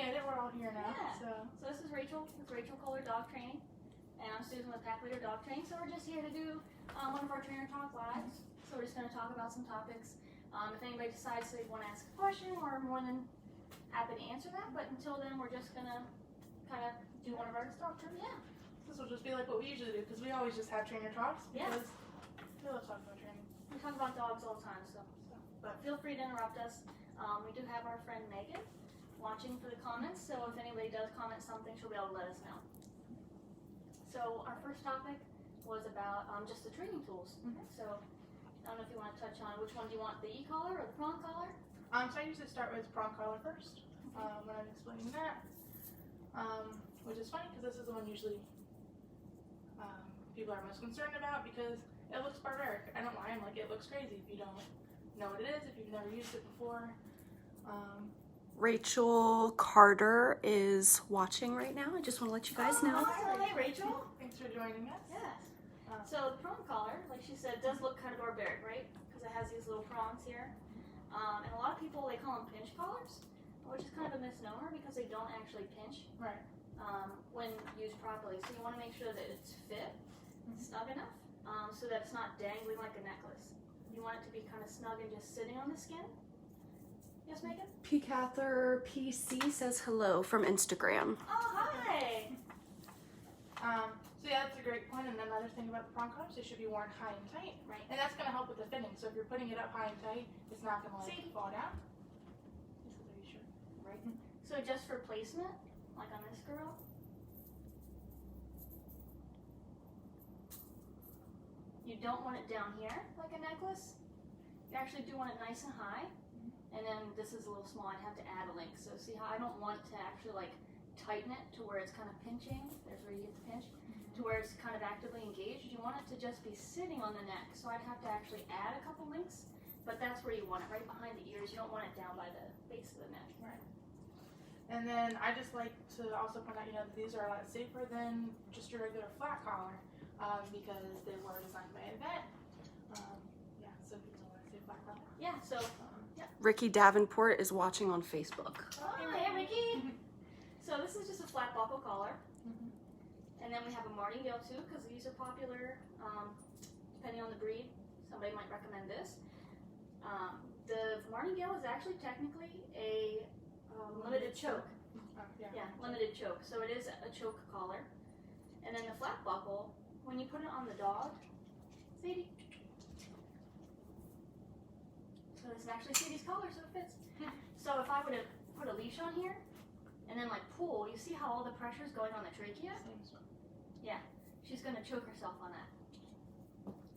made it. We're all here now. Yeah. So this is Rachel with Rachel Kohler Dog Training, and I'm Susan with Pack Leader Dog Training. So we're just here to do one of our Trainer Talk Lives. So we're just going to talk about some topics. If anybody decides they want to ask a question, we're more than happy to answer that. But until then, we're just going to kind of do one of our talk turns. Yeah. this will just be like what we usually do because we always just have trainer talks because we love talking about training. We talk about dogs all the time, so but feel free to interrupt us. We do have our friend Megan watching for the comments, so if anybody does comment something, she'll be able to let us know. So our first topic was about just the training tools. So I don't know if you want to touch on which one do you want, the e-collar or the prong collar? So I usually start with prong collar first when I'm explaining that, which is funny because this is the one usually people are most concerned about because it looks barbaric. I don't lie, I'm like, it looks crazy if you don't know what it is, if you've never used it before. Rachel Carter is watching right now. I just want to let you guys know. Awesome. Hey Rachel. Thanks for joining us. Yes. So the prong collar, like she said, does look kind of barbaric, right? Because it has these little prongs here. And a lot of people, they call them pinch collars, which is kind of a misnomer because they don't actually pinch Right. when used properly. So you want to make sure that it's fit, snug enough, so that it's not dangling like a necklace. You want it to be kind of snug and just sitting on the skin. Yes, Megan? P. Cather PC says hello from Instagram. Oh, hi! So yeah, that's a great point. And another thing about the prong collars, they should be worn high and tight. Right. And that's going to help with the fitting. So if you're putting it up high and tight, it's not going to See? fall down. This is very sure. Right. So just for placement, like on this girl, you don't want it down here like a necklace. You actually do want it nice and high. And then this is a little small, I'd have to add a link. So see how I don't want to actually like tighten it to where it's kind of pinching. There's where you get the pinch. To where it's kind of actively engaged. You want it to just be sitting on the neck. So I'd have to actually add a couple links. But that's where you want it, right behind the ears. You don't want it down by the base of the neck. Right. And then I just like to also point out, that these are a lot safer than just your regular flat collar because they were designed by a vet. Yeah, so people don't want to say flat collar. Yeah, so, Ricky Davenport is watching on Facebook. Oh, hey, Ricky. So this is just a flat buckle collar. And then we have a martingale too, because these are popular, depending on the breed. Somebody might recommend this. The martingale is actually technically a limited choke. Yeah, limited choke. So it is a choke collar. And then the flat buckle, when you put it on the dog, Sadie. So this is actually Sadie's collar, so it fits. So if I would have put a leash on here, and then like pull, you see how all the pressure is going on the trachea? Yeah, she's going to choke herself on that.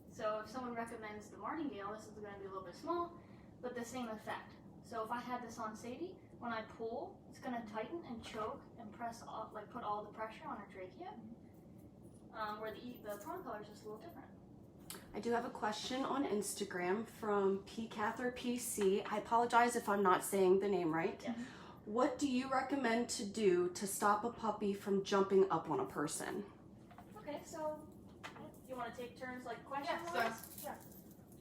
So if someone recommends the martingale, this is going to be a little bit small, but the same effect. So if I had this on Sadie, when I pull, it's going to tighten and choke and press off, like put all the pressure on her trachea. Where the prong collar is just a little different. I do have a question on Instagram from P. Cather PC. I apologize if I'm not saying the name right. Yes. What do you recommend to do to stop a puppy from jumping up on a person? Okay, so you want to take turns like question Yeah, wise? yeah.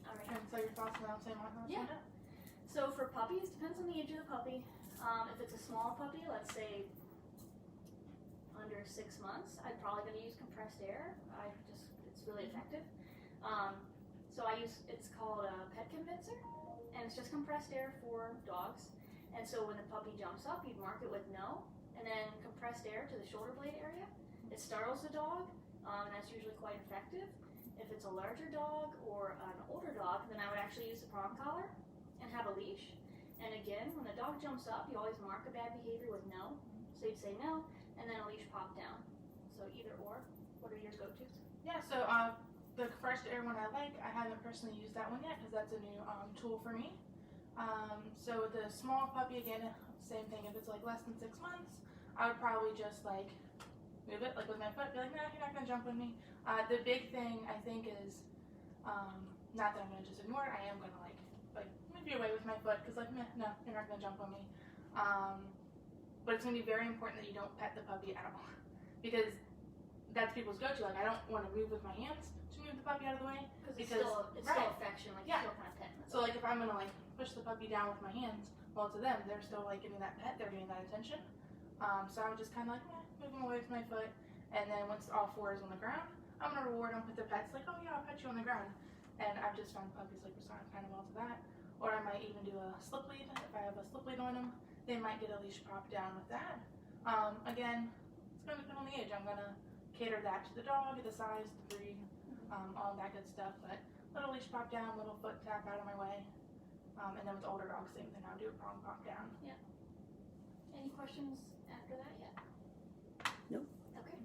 All right. And so your thoughts and I'll say my thoughts Yeah. on it. So for puppies, depends on the age of the puppy. If it's a small puppy, let's say under 6 months, I'm probably going to use compressed air. It's really effective. So it's called a pet convincer, and it's just compressed air for dogs. And so when the puppy jumps up, you'd mark it with no, and then compressed air to the shoulder blade area. It startles the dog, and that's usually quite effective. If it's a larger dog or an older dog, then I would actually use the prong collar and have a leash. And again, when the dog jumps up, you always mark a bad behavior with no. So you'd say no, and then a leash pop down. So either or. What are your go-tos? Yeah, so the compressed air one I like. I haven't personally used that one yet because that's a new tool for me. So with the small puppy, again, same thing. If it's like less than 6 months, I would probably just like move it like with my foot, be like, nah, you're not gonna jump with me. The big thing I think is not that I'm gonna just ignore it. I am gonna like move you away with my foot because like, no, you're not gonna jump on me. But it's gonna be very important that you don't pet the puppy at all because that's people's go-to. Like I don't want to move with my hands to move the puppy out of the way Because it's still affection, like Yeah. you're still kind of petting it. So like if I'm gonna like push the puppy down with my hands, well to them they're still like giving that pet, they're getting that attention. So I would just kind of like move them away from my foot, and then once all four is on the ground, I'm gonna reward them with the pets, like, oh yeah, I'll pet you on the ground. And I've just found puppies like respond kind of well to that. Or I might even do a slip lead. If I have a slip lead on them, they might get a leash pop down with that. Again, it's gonna depend on the age. I'm gonna cater that to the dog, the size, the breed, all that good stuff. But little leash pop down, little foot tap out of my way. And then with older dogs, same thing. I'll do a prong pop down. Yeah. Any questions after that yet? Nope. Okay.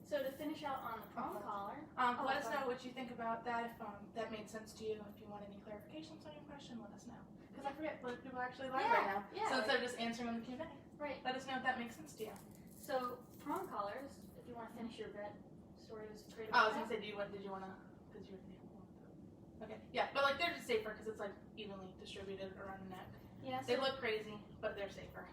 So to finish out on the prong collar. Let us know what you think about that. If that made sense to you. If you want any clarifications on your question, let us know. Because I forget what people actually like right now. Yeah. So instead of just answering on the Q&A, Right. let us know if that makes sense to you. So prong collars, if you want to finish your vet story, was great. I was gonna say, did you want to? Because you're okay. Yeah, but like they're just safer because it's like evenly distributed around the neck. Yeah. They look crazy, but they're safer.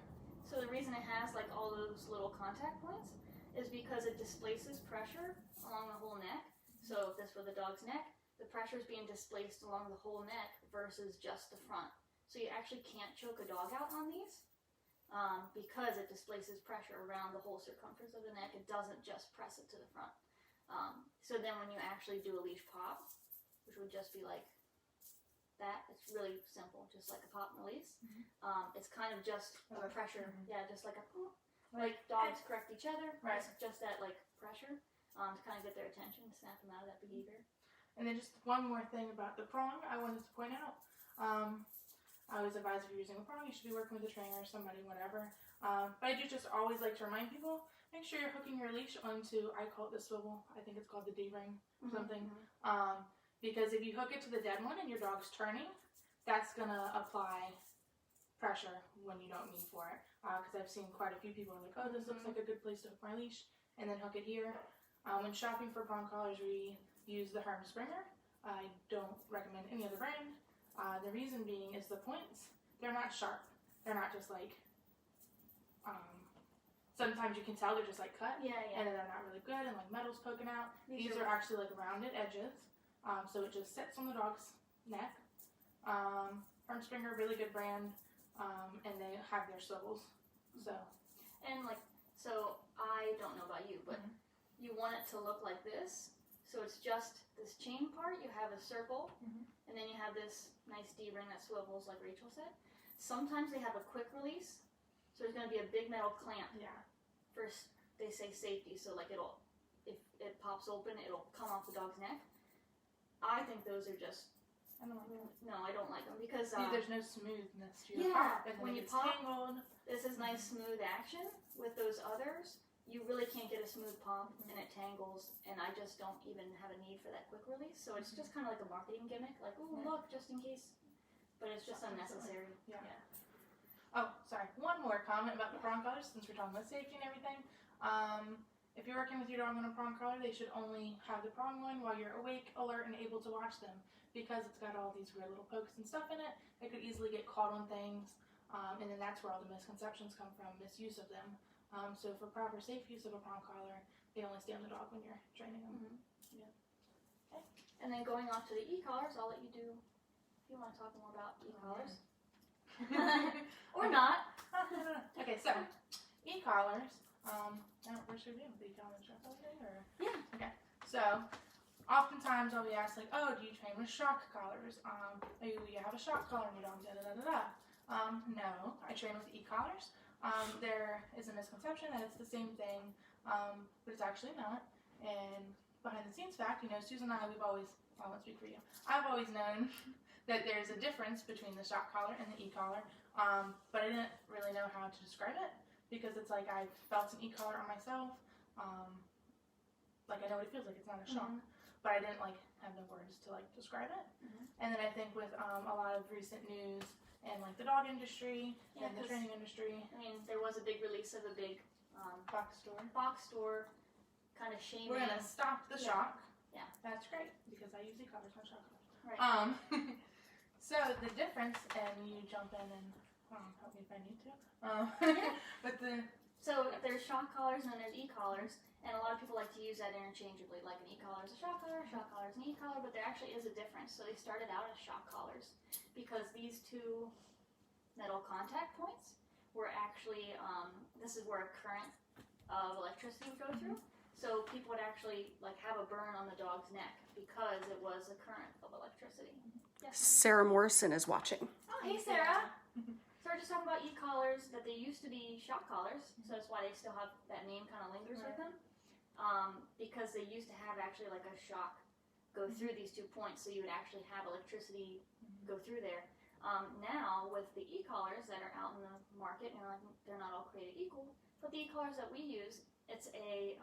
So the reason it has like all those little contact points is because it displaces pressure along the whole neck. So if this were the dog's neck, the pressure is being displaced along the whole neck versus just the front. So you actually can't choke a dog out on these because it displaces pressure around the whole circumference of the neck. It doesn't just press it to the front. So then when you actually do a leash pop, which would just be like that, it's really simple, just like a pop and release. It's kind of just a pressure, just like a like dogs correct each other. Right. It's just that like pressure to kind of get their attention, snap them out of that behavior. And then just one more thing about the prong I wanted to point out. I always advise if you're using a prong, you should be working with a trainer, somebody, whatever. But I do just always like to remind people, make sure you're hooking your leash onto, I call it the swivel, I think it's called the D-ring or something. Because if you hook it to the dead one and your dog's turning, that's going to apply pressure when you don't mean for it. Because I've seen quite a few people are like, oh, this looks like a good place to hook my leash, and then hook it here. When shopping for prong collars, we use the Herm Springer. I don't recommend any other brand. The reason being is the points, they're not sharp. They're not just like, sometimes you can tell they're just like cut. And then they're not really good and like metal's poking out. These are actually like rounded edges. So it just sits on the dog's neck. Herm Springer, really good brand. And they have their swivels. So. And like, so I don't know about you, but you want it to look like this. So it's just this chain part, you have a circle, and then you have this nice D-ring that swivels like Rachel said. Sometimes they have a quick release, so there's going to be a big metal clamp. First, they say safety, so like it'll, if it pops open, it'll come off the dog's neck. I think those are just, I don't like them. no, I don't like them because there's no smoothness to your pop, and when then you it's pop, tangled. this is nice smooth action. With those others, you really can't get a smooth pop, and it tangles, and I just don't even have a need for that quick release. So it's just kind of like a marketing gimmick, like, oh look, just in case, but it's just unnecessary. Oh, sorry. One more comment about the prong collars, since we're talking about safety and everything. If you're working with your dog on a prong collar, they should only have the prong on while you're awake, alert, and able to watch them, because it's got all these weird little pokes and stuff in it. It could easily get caught on things, and then that's where all the misconceptions come from, misuse of them. So for proper safe use of a prong collar, they only stay on the dog when you're training them. Okay. And then going off to the e-collars, I'll let you do, if you want to talk more about e-collars. Or not. Okay, so e-collars. Where should we be with e-collars? Yeah. Okay. So oftentimes I'll be asked like, oh, do you train with shock collars? You have a shock collar in your dog? No, I train with e-collars. There is a misconception that it's the same thing, but it's actually not. And behind the scenes fact, Susan and I, I won't speak for you. I've always known that there's a difference between the shock collar and the e-collar, but I didn't really know how to describe it, because it's like I've felt an e-collar on myself. Like I know what it feels like, it's not a shock, but I didn't like have the words to like describe it. And then I think with a lot of recent news and like the dog industry and the training industry. I mean, there was a big release of a big box store kind of shaming. We're gonna stop the shock. Yeah. That's great, because I use e-collars, not shock collars. Right. So the difference, and you jump in and help me if I need to. But so there's shock collars and then there's e-collars, and a lot of people like to use that interchangeably, like an e-collar is a shock collar is an e-collar, but there actually is a difference. So they started out as shock collars because these two metal contact points were actually, this is where a current of electricity would go through. So people would actually like have a burn on the dog's neck because it was a current of electricity. Yes. Sarah Morrison is watching. Oh, hey Sarah. So we're just talking about e-collars, that they used to be shock collars, so that's why they still have that name kind of lingers with them. Because they used to have actually like a shock go through these 2 points, so you would actually have electricity go through there. Now with the e-collars that are out in the market, they're not all created equal, but the e-collars that we use, it's a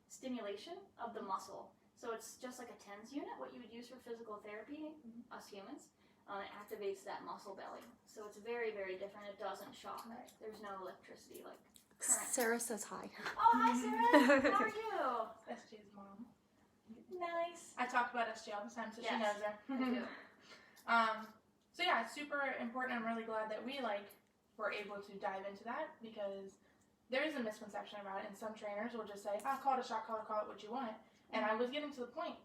stimulation of the muscle. So it's just like a TENS unit, what you would use for physical therapy, us humans. It activates that muscle belly. So it's very, very different. It doesn't shock. There's no electricity like current. Sarah says hi. Oh, hi Sarah. How are you? SJ's mom. Nice. I talk about SJ all the time, so she Yes, knows her. I do. So yeah, it's super important. I'm really glad that we were able to dive into that, because there is a misconception about it, and some trainers will just say, call it a shock collar, call it what you want. And I was getting to the point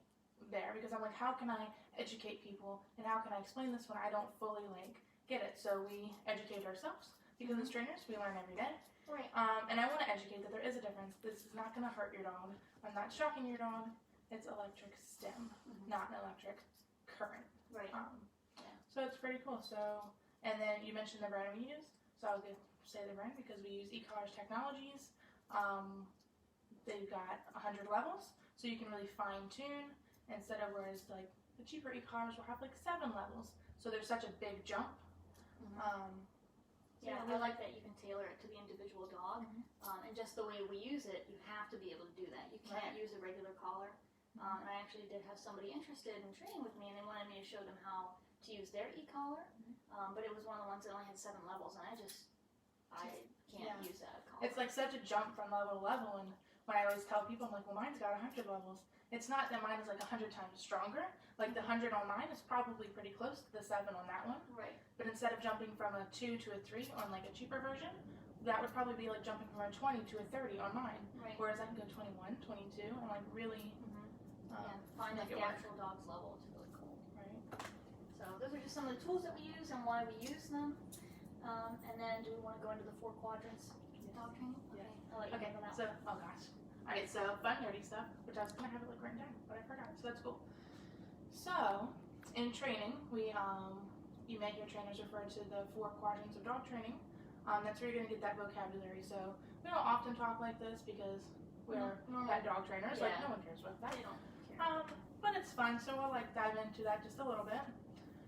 there, because I'm like, how can I educate people, and how can I explain this when I don't fully get it? So we educate ourselves, because as trainers we learn every day. Right. And I want to educate that there is a difference. This is not going to hurt your dog. I'm not shocking your dog. It's electric stim, not an electric current. Right. So it's pretty cool. So, and then you mentioned the brand we use. So I was going to say the brand because we use e-collars technologies. They've got 100 levels, so you can really fine tune, instead of whereas the cheaper e-collars will have 7 levels. So there's such a big jump. Yeah, I like that you can tailor it to the individual dog. And just the way we use it, you have to be able to do that. You can't use a regular collar. And I actually did have somebody interested in training with me, and they wanted me to show them how to use their e-collar. But it was one of the ones that only had 7 levels, and I can't use that collar. It's such a jump from level to level, and when I always tell people, I'm like, well, mine's got 100 levels. It's not that mine is 100 times stronger. The 100 on mine is probably pretty close to the 7 on that one. Right. But instead of jumping from a 2 to a 3 on a cheaper version, that would probably be jumping from a 20 to a 30 on mine. Right. Whereas I can go 21, 22, and really find make the it work. actual dog's level. It's really cool. Right. So those are just some of the tools that we use and why we use them. And then do we want to go into the 4 quadrants dog training? Yes. Okay. I'll let you Okay, handle that. so, oh gosh. Alright, so fun nerdy stuff, which I was going to have it written down, but I forgot, so that's cool. So, in training, you may hear trainers refer to the 4 quadrants of dog training. That's where you're going to get that vocabulary. So, we don't often talk like this because we're pet dog trainers, no one cares about that. They don't care. But it's fun, so we'll dive into that just a little bit.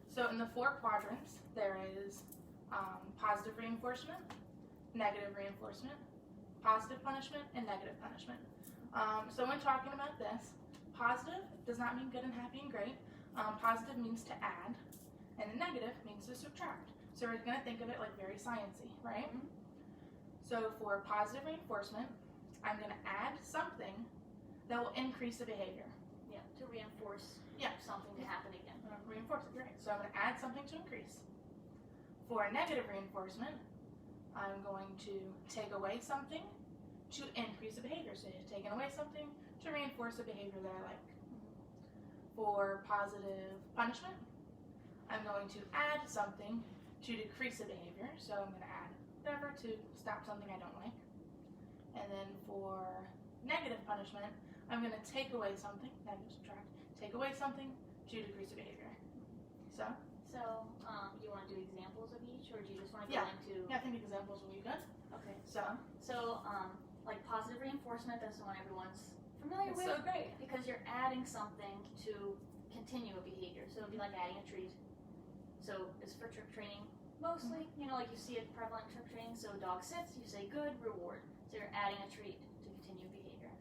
So, in the 4 quadrants, there is positive reinforcement, negative reinforcement, positive punishment, and negative punishment. So when talking about this, positive does not mean good and happy and great. Positive means to add, and negative means to subtract. So we're going to think of it very sciencey, right? So for positive reinforcement, I'm going to add something that will increase the behavior. Yeah, to reinforce something to happen again. Reinforce it, right? So I'm going to add something to increase. For negative reinforcement, I'm going to take away something to increase the behavior. So you're taking away something to reinforce a behavior that I like. For positive punishment, I'm going to add something to decrease the behavior. So I'm going to add whatever to stop something I don't like. And then for negative punishment, I'm going to take away something, subtract, take away something to decrease the behavior. So you want to do examples of each, or do you just want to go into? Yeah, I think examples will be good. Okay. So positive reinforcement, that's the one everyone's familiar with. So great. Because you're adding something to continue a behavior. So it'd be like adding a treat. So it's for trick training mostly. You you see it prevalent in trick training. So dog sits, you say good, reward. So you're adding a treat to continue behavior.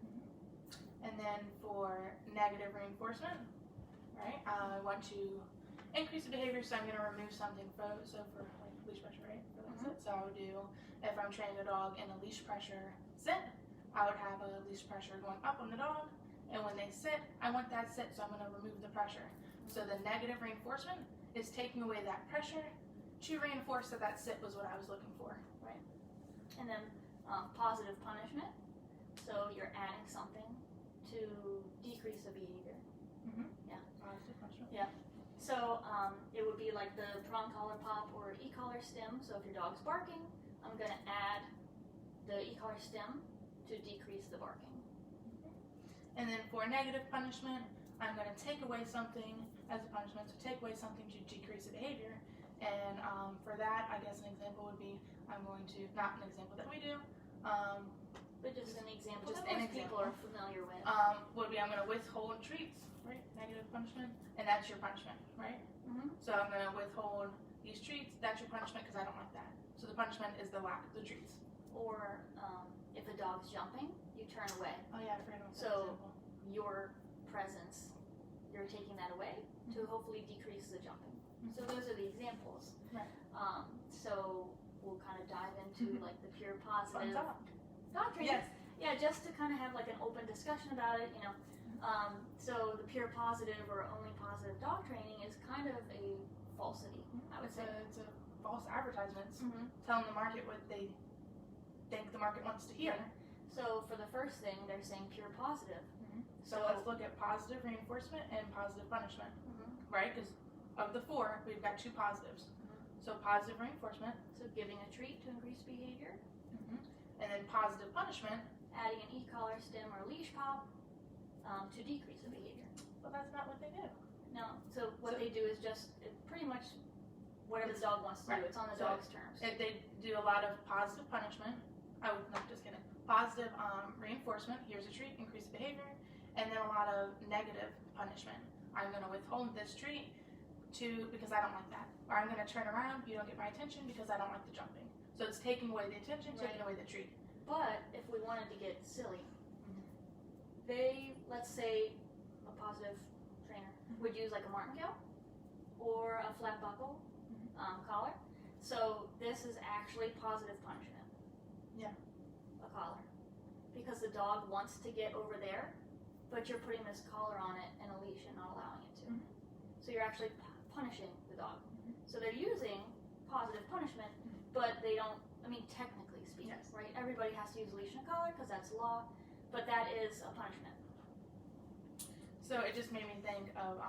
And then for negative reinforcement, right? I want to increase the behavior, so I'm going to remove something. So for leash pressure, right? So I would do, if I'm training a dog in a leash pressure sit, I would have a leash pressure going up on the dog, and when they sit, I want that sit, so I'm going to remove the pressure. So the negative reinforcement is taking away that pressure to reinforce that sit was what I was looking for. Right. And then positive punishment, so you're adding something to decrease the behavior. Yeah. Positive punishment. Yeah. So it would be like the prong collar pop or e-collar stim. So if your dog's barking, I'm going to add the e-collar stem to decrease the barking. And then for negative punishment, I'm going to take away something as a punishment, so take away something to decrease the behavior. And for that, I guess an example would be, I'm going to, not an example that we do, but just an example just that an most people example. are familiar with. Would be I'm going to withhold treats, right? Negative punishment, and that's your punishment, right? Mm-hmm. So I'm going to withhold these treats, that's your punishment because I don't like that. So the punishment is the lack of the treats. Or if a dog's jumping, you turn away. Oh yeah, I forgot about that So example. your presence, you're taking that away to hopefully decrease the jumping. So those are the examples. Right. So we'll kind of dive into like the pure Fun positive talk. dog training. Yes. Yeah, just to kind of have like an open discussion about it, you know. So the pure positive or only positive dog training is kind of a falsity, I would say. It's a false advertisements Mm-hmm. telling the market what they think the market wants to hear. So for the first thing, they're saying pure positive. So let's look at positive reinforcement and positive punishment, right? Because of the four, we've got two positives. So positive reinforcement, So giving a treat to increase behavior, and then positive punishment. adding an e-collar, stem, or leash pop to decrease the behavior. Well, that's not what they do. No, so what So- they do is just pretty much whatever the dog wants to do. Right. It's on the So dog's terms. If they do a lot of positive punishment, oh, no, just kidding. Positive reinforcement, here's a treat, increase behavior, and then a lot of negative punishment. I'm going to withhold this treat because I don't like that. Or I'm going to turn around, you don't get my attention because I don't like the jumping. So it's taking away the attention, taking away the treat. But if we wanted to get silly, they, let's say a positive trainer would use like a martingale or a flat buckle collar. So this is actually positive punishment. Yeah. A collar. Because the dog wants to get over there, but you're putting this collar on it and a leash and not allowing it to. So you're actually punishing the dog. So they're using positive punishment, but they don't, I mean, technically speaking, right? Everybody has to use a leash and a collar because that's law, but that is a punishment. So it just made me think of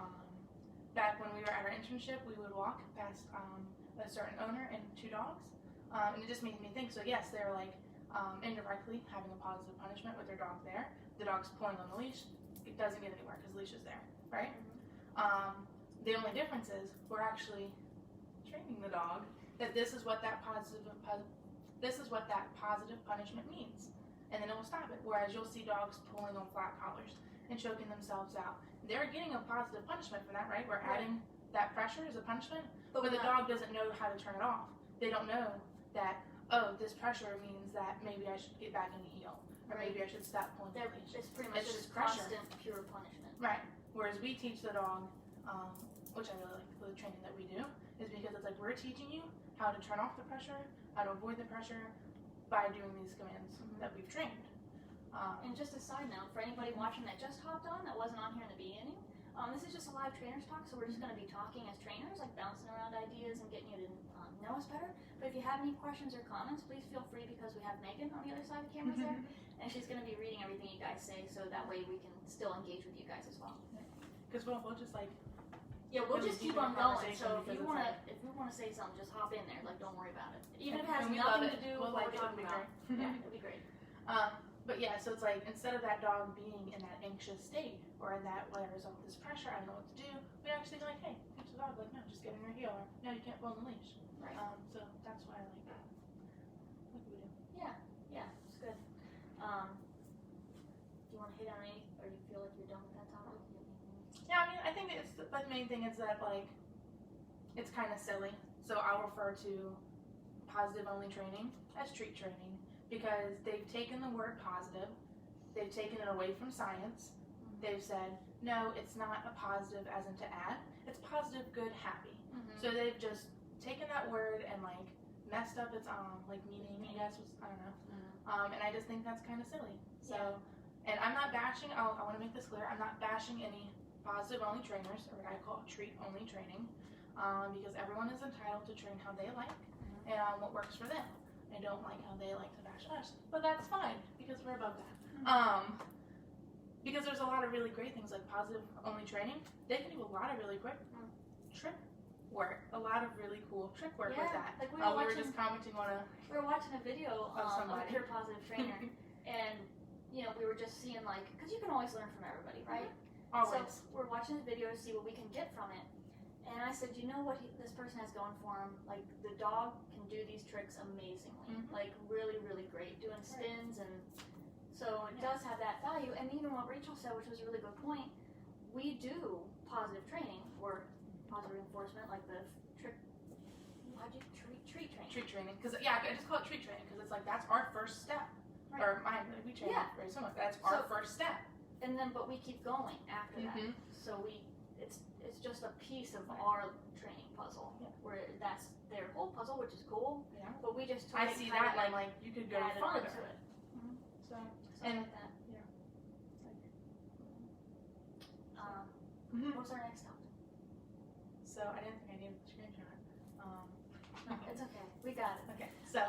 back when we were at our internship, we would walk past a certain owner and two dogs, and it just made me think. So yes, they're like indirectly having a positive punishment with their dog there. The dog's pulling on the leash; it doesn't get anywhere because the leash is there, right? The only difference is we're actually training the dog that this is what that positive punishment means, and then it will stop it. Whereas you'll see dogs pulling on flat collars and choking themselves out. They're getting a positive punishment for that, right? We're adding that pressure as a punishment, but the dog doesn't know how to turn it off. They don't know that, oh, this pressure means that maybe I should get back in the heel, or maybe I should stop pulling the leash. It's pretty much It's just just pressure. constant pure punishment. Right. Whereas we teach the dog, which I really like for the training that we do, is because it's like we're teaching you how to turn off the pressure, how to avoid the pressure by doing these commands that we've trained. And just a side note, for anybody watching that just hopped on, that wasn't on here in the beginning, this is just a live trainers talk, so we're just going to be talking as trainers, like bouncing around ideas and getting you to know us better. But if you have any questions or comments, please feel free, because we have Megan on the other side of the cameras there, and she's going to be reading everything you guys say, so that way we can still engage with you guys as well. Because we'll just like, We'll really just keep deep in on the going. conversation So if because you it's want to, like- if you want to say something, just hop in there. Like, don't worry about it. Even if it has and we love nothing it. to do We'll with what like we're it. talking It'll be about. great. Yeah, it'll be great. But yeah, so it's like instead of that dog being in that anxious state or in that whatever's all this pressure, I don't know what to do. We actually like, hey, teach the dog like, no, just get in your heel, or no, you can't pull on the leash. Right. So that's why I like what we do. Yeah, it's good. Do you want to hit on any, or do you feel like you're done with that topic? Yeah, I mean, I think it's the main thing is that like it's kind of silly. So I'll refer to positive only training as treat training because they've taken the word positive, they've taken it away from science. They've said no, it's not a positive as in to add. It's positive, good, happy. So they've just taken that word and like messed up its like meaning. I guess was I don't know. And I just think that's kind of silly. So, and I'm not bashing. I want to make this clear. I'm not bashing any positive only trainers, or what I call treat only training, because everyone is entitled to train how they like and what works for them. I don't like how they like to bash us, but that's fine because we're above that. Because there's a lot of really great things like positive only training. They can do a lot of really quick trip work, a lot of really cool trick work with that. Like we were just commenting on we were watching a video of a pure positive trainer, and you know, we were just seeing like, because you can always learn from everybody, right? Always. So we're watching the video to see what we can get from it. And I said, you know what this person has going for him? Like, the dog can do these tricks amazingly. Like, really, really great. Doing spins, and so it does have that value. And even what Rachel said, which was a really good point, we do positive training, or positive reinforcement, like the trick, how'd you, treat training? Treat training. Because, I just call it treat training, because it's like, that's our first step. Right. Or mine, we train very similar. That's our first step. And then, but we keep going after that. So it's just a piece of our training puzzle, where that's their whole puzzle, which is cool. Yeah. But we just I see that, and like you could go farther. To it. So and like that. What was our next topic? So I didn't think I needed the screenshot. No, it's okay. We got it. Okay. So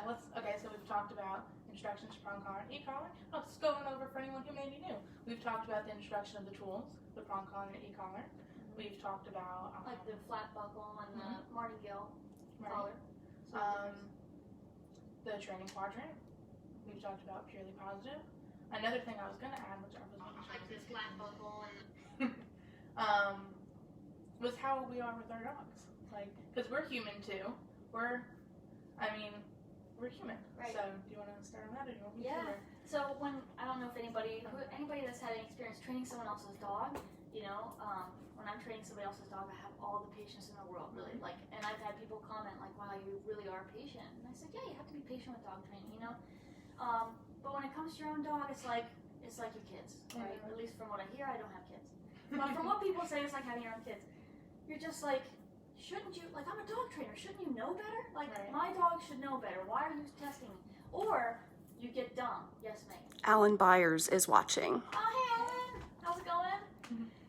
So we've talked about instructions to prong collar and e-collar. Oh, just going over for anyone who may be new. We've talked about the introduction of the tools, the prong collar and e-collar. We've talked about like the flat buckle and the martingale collar. The training quadrant. We've talked about purely positive. Another thing I was going to add, which I was like the flat buckle and was how we are with our dogs. Like, because we're human too. We're human. Right. So do you want to start on that, or do you want me to? So I don't know if anybody that's had any experience training someone else's dog, you know, when I'm training somebody else's dog, I have all the patience in the world, really. Like, and I've had people comment like, "Wow, you really are patient." And I said, "Yeah, you have to be patient with dog training, you know." But when it comes to your own dog, it's like your kids, right? At least from what I hear, I don't have kids. But from what people say, it's like having your own kids. You're just like, shouldn't you? Like, I'm a dog trainer. Shouldn't you know better? Like, my dog should know better. Why are you testing me? Or you get dumb. Yes, Megan. Alan Byers is watching. Oh, hey, Alan. How's it going?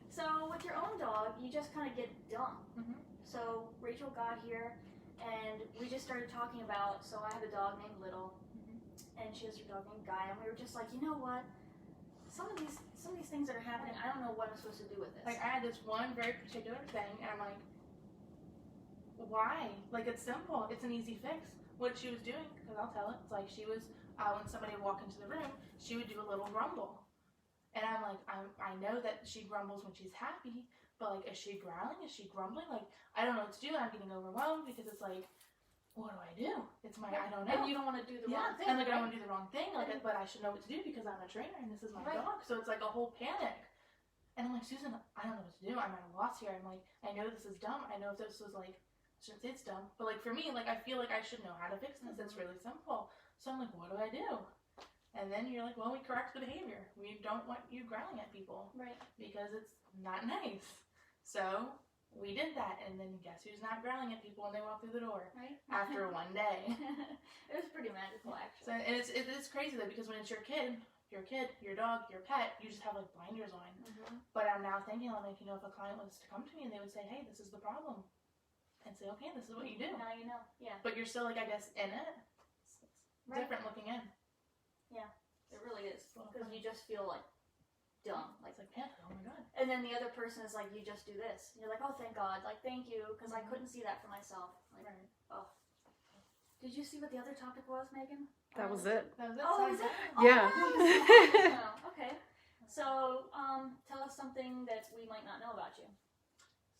So with your own dog, you just kind of get dumb. So Rachel got here, and we just started talking about. So I have a dog named Little, and she has her dog named Guy, and we were just like, you know what? Some of these things that are happening, I don't know what I'm supposed to do with this. Like, I had this one very particular thing, and I'm like, why? Like, it's simple. It's an easy fix. What she was doing, because I'll tell it, it's like she was, when somebody would walk into the room, she would do a little grumble. And I'm like, I know that she grumbles when she's happy, but like, is she growling? Is she grumbling? Like, I don't know what to do. I'm getting overwhelmed because it's like, what do I do? It's I don't know. And you don't want to do the wrong thing. And like, I don't want to do the wrong thing. Like, but I should know what to do because I'm a trainer and this is my dog. So it's like a whole panic. And I'm like, Susan, I don't know what to do. I'm at a loss here. I'm like, I know this is dumb. I know if this was like, I shouldn't say it's dumb, but like for me, like I feel like I should know how to fix this. It's really simple. So I'm like, what do I do? And then you're like, well, we correct the behavior. We don't want you growling at people. Right. Because it's not nice. So we did that, and then guess who's not growling at people when they walk through the door? Right. After one day. It was pretty magical, actually. So, and it's crazy though, because when it's your kid, your dog, your pet, you just have like blinders on. But I'm now thinking, I'm like, you know, if a client was to come to me and they would say, hey, this is the problem, and say, okay, this is what you do. Now you know. Yeah. But you're still like, I guess, in it. It's different looking in. Yeah, it really is. Because you just feel like dumb. Like, panic. Oh my god. And then the other person is like, you just do this. And you're like, oh, thank God. Like, thank you, because I couldn't see that for myself. Like, oh. Did you see what the other topic was, Megan? That was it. That was it. Oh, is it? Yeah. Oh, okay. So, tell us something that we might not know about you.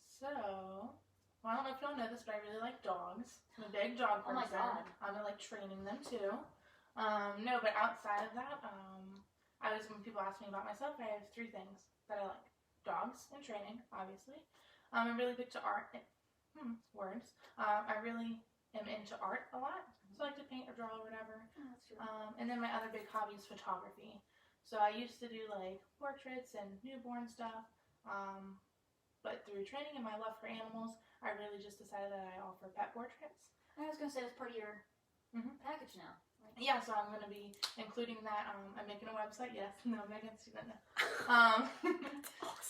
So, well, I don't know if y'all know this, but I really like dogs. I'm a big dog person. Oh my God. I'm like training them too. No, but outside of that, when people ask me about myself, I have 3 things that I like. Dogs and training, obviously. I'm really big to art. Words. I really am into art a lot. So I like to paint or draw or whatever. Oh, that's true. And then my other big hobby is photography. So I used to do like portraits and newborn stuff. But through training and my love for animals, I really just decided that I offer pet portraits. I was going to say that's part of your package now. Right? Yeah, so I'm going to be including that. I'm making a website. Yes. No, Megan's doing that.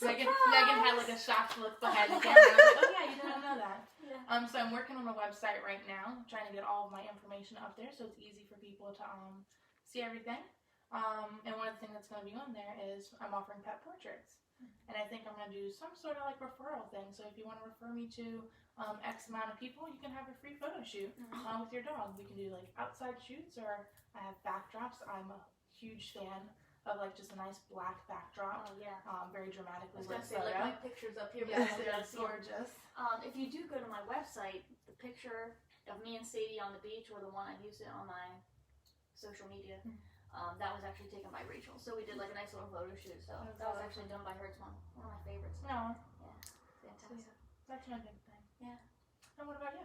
Megan had like a shocked look behind the camera. I was like, oh yeah, you didn't know that. Yeah. So I'm working on a website right now, trying to get all of my information up there so it's easy for people to see everything. And one of the things that's going to be on there is I'm offering pet portraits. And I think I'm going to do some sort of like referral thing. So if you want to refer me to X amount of people, you can have a free photo shoot with your dog. We can do like outside shoots, or I have backdrops. I'm a huge fan of like just a nice black backdrop. Oh, yeah. Very dramatically I was lit gonna say, photo. like my pictures up here. Yes, but they're gorgeous. If you do go to my website, the picture of me and Sadie on the beach, or the one I used it on my social media, that was actually taken by Rachel. So we did like a nice little photo shoot. So that was actually done by her. It's one of my favorites. No. Yeah, fantastic. That's my big thing. Yeah. And what about you?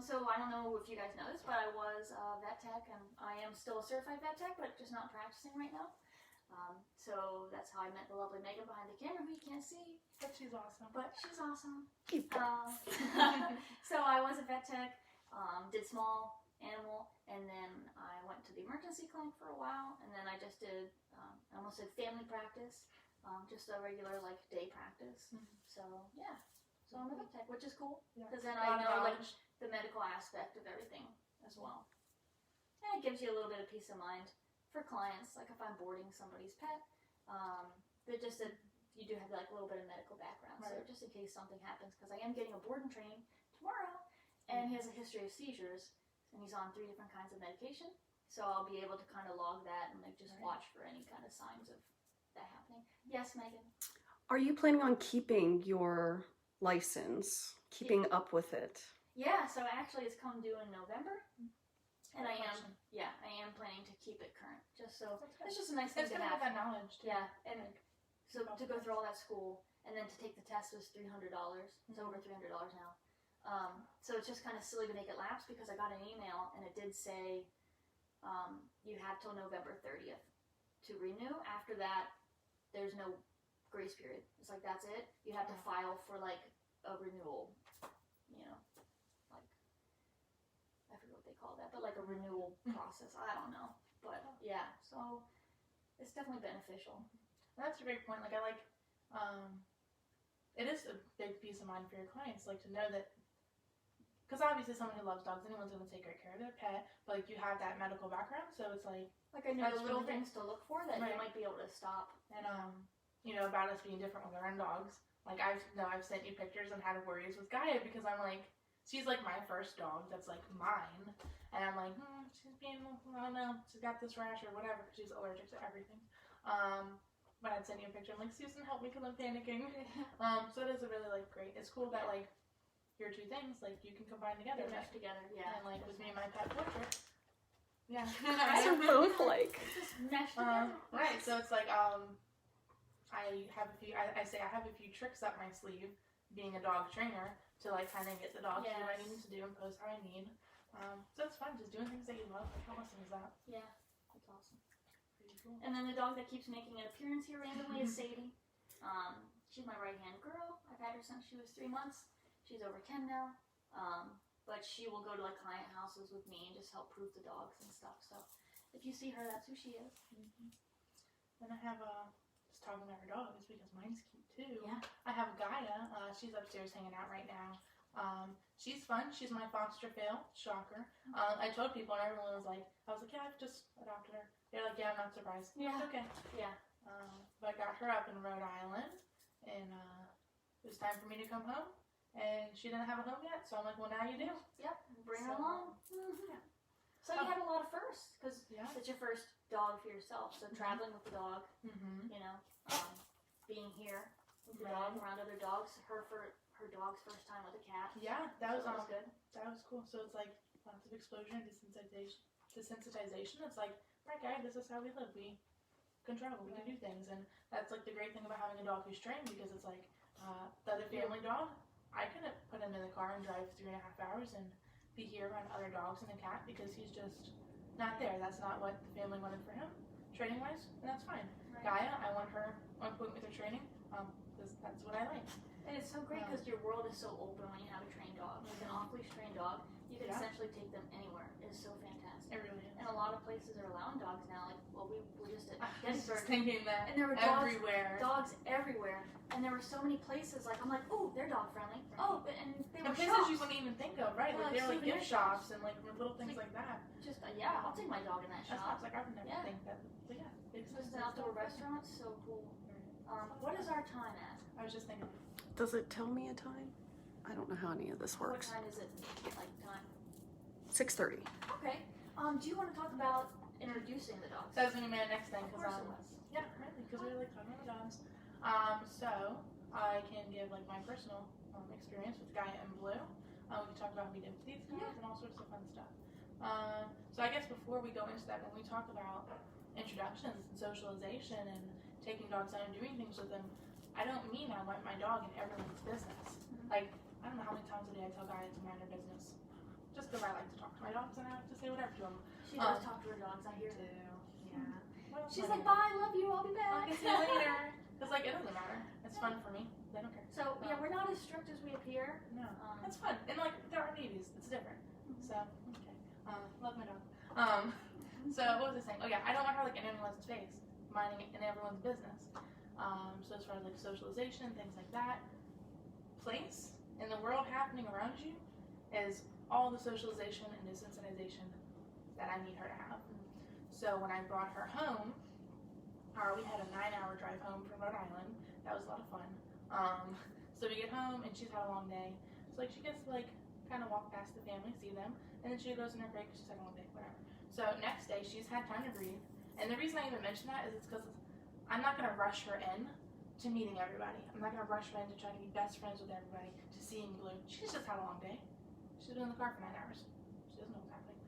So I don't know if you guys know this, but I was a vet tech, and I am still a certified vet tech, but just not practicing right now. So that's how I met the lovely Megan behind the camera, who you can't see. But she's awesome. But she's awesome. So I was a vet tech, did small animal, and then I went to the emergency clinic for a while, and then I just did, I almost did family practice, just a regular like day practice. So yeah, so I'm a vet tech, which is cool, because then I know like the medical aspect of everything as well. And it gives you a little bit of peace of mind for clients, like if I'm boarding somebody's pet, they're just that you do have like a little bit of medical background, so just in case something happens, because I am getting a board and train tomorrow, and he has a history of seizures, and he's on 3 different kinds of medication, so I'll be able to kind of log that and like just watch for any kind of signs of that happening. Yes, Megan? Are you planning on keeping your license, keeping up with it? Yeah, so actually it's come due in November, and I am planning to keep it current, just so it's just a nice thing it's to gonna have. That knowledge too. Yeah, and so to go through all that school, and then to take the test was $300. It's over $300 now. So it's just kind of silly to make it lapse, because I got an email and it did say you have till November 30th to renew. After that, there's no grace period. It's like that's it. You have to file for like a renewal, like I forget what they call that, but like a renewal process. I don't know, but yeah. So it's definitely beneficial. That's a great point. Like I like, it is a big peace of mind for your clients, like to know that. Because obviously someone who loves dogs, anyone's going to take great care of their pet, but like you have that medical background, so it's like I know the little things to look for that you might be able to stop. And about us being different with our own dogs. Like I've sent you pictures and had worries with Gaia, because I'm like, she's like my first dog that's like mine, and I'm like, she's being, I don't know, she's got this rash or whatever. She's allergic to everything. But I'd send you a picture. I'm like, Susan, help me because I'm panicking. So it is a really like great. It's cool that like your 2 things like you can combine together. They mesh together, yeah. And like with me and my pet portrait. Yeah. They're both like just mesh together. Right. So it's like I have a few. I say I have a few tricks up my sleeve, being a dog trainer, to like kind of get the dog to do what I need to do and post how I need. So it's fun just doing things that you love. Like how awesome is that? Yeah, that's awesome. Pretty cool. And then the dog that keeps making an appearance here randomly is Sadie. She's my right-hand girl. I've had her since she was 3 months. She's over 10 now. But she will go to like client houses with me and just help proof the dogs and stuff. So if you see her, that's who she is. Then I have just talking about her dogs because mine's cute too. Yeah. I have Gaia. She's upstairs hanging out right now. She's fun. She's my foster fail. Shocker. I told people and everyone was like, I was like, yeah, I've just adopted her. They're like, yeah, I'm not surprised. Yeah. It's okay. Yeah. But I got her up in Rhode Island, and it was time for me to come home. And she didn't have a home yet, so I'm like, well, now you do. Yep, bring her along. Yeah. So you had a lot of firsts, because it's your first dog for yourself. So traveling with the dog, being here with the dog around other dogs. Her dog's first time with a cat. Yeah, that was good. That was cool. So it's like lots of exposure and desensitization. It's like, right, guys, this is how we live. We can travel. We can do things, and that's like the great thing about having a dog who's trained, because it's like the other family dog. I couldn't put him in the car and drive 3.5 hours and be here around other dogs and a cat, because he's just not there. That's not what the family wanted for him, training wise, and that's fine. Right. Gaia, I want her on point with her training, because that's what I like. And it's so great because your world is so open when you have a trained dog. Like an off-leash trained dog, you can essentially take them anywhere. It's so fantastic. It really is. And a lot of places are allowing dogs now. Like, well, we were just at Gettysburg. Thinking that. And there were dogs everywhere. And there were so many places. Like, I'm like, oh, they're dog friendly. Oh, and they were places shops. you wouldn't even think of, right? Like they're like gift shops and like little things like that. Just I'll take my dog in that shop. That's like I would never think that. But yeah, it's just an outdoor restaurant. So cool. What is our time at? I was just thinking. Does it tell me a time? I don't know how any of this What works. time is it? Like time? 6:30. Okay. Do you want to talk about introducing the dogs? That was gonna be my next thing. Of course it was. Yeah, really, because we were like talking about the dogs. So I can give like my personal experience with Gaia and Blue. We can talk about what we did with these guys and all sorts of fun stuff. So I guess before we go into that, when we talk about introductions and socialization and taking dogs out and doing things with them, I don't mean I want my dog in everyone's business. Like, I don't know how many times a day I tell Gaia to mind her business. Just because I like to talk to my dogs and I like to say whatever to them. She does talk to her dogs, I hear. Yeah. Well, She's like, bye, love you, I'll be back. I'll see you later. It's like, it doesn't matter. It's fun for me. They don't care. So, yeah, we're not as strict as we appear. No. It's fun. And like, there are babies. It's different. So, okay. Love my dog. So what was I saying? Oh yeah, I don't want her like in anyone's face, minding in everyone's business. So as far as like socialization, things like that, place in the world happening around you is all the socialization and desensitization that I need her to have. So when I brought her home, we had a 9-hour drive home from Rhode Island. That was a lot of fun. So we get home and she's had a long day. So like she gets to like kind of walk past the family, see them, and then she goes in her break because she's had a long day, whatever. So next day she's had time to breathe. And the reason I even mention that is it's because I'm not gonna rush her in to meeting everybody. I'm not gonna rush her in to try to be best friends with everybody, to seeing Blue. She's just had a long day. She's been in the car for 9 hours. She doesn't know what's happening.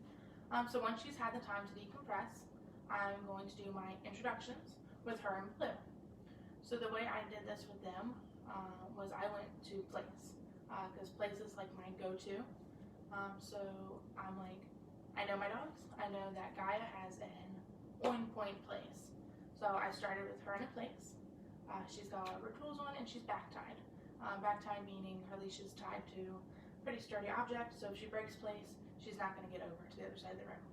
So once she's had the time to decompress, I'm going to do my introductions with her and Blue. So the way I did this with them was I went to Place, because Place is like my go-to. So I'm like, I know my dogs. I know that Gaia has an on-point place. So I started with her in a Place. She's got all of her tools on and she's back-tied. Back-tied meaning her leash is tied to a pretty sturdy object, so if she breaks Place, she's not going to get over to the other side of the room.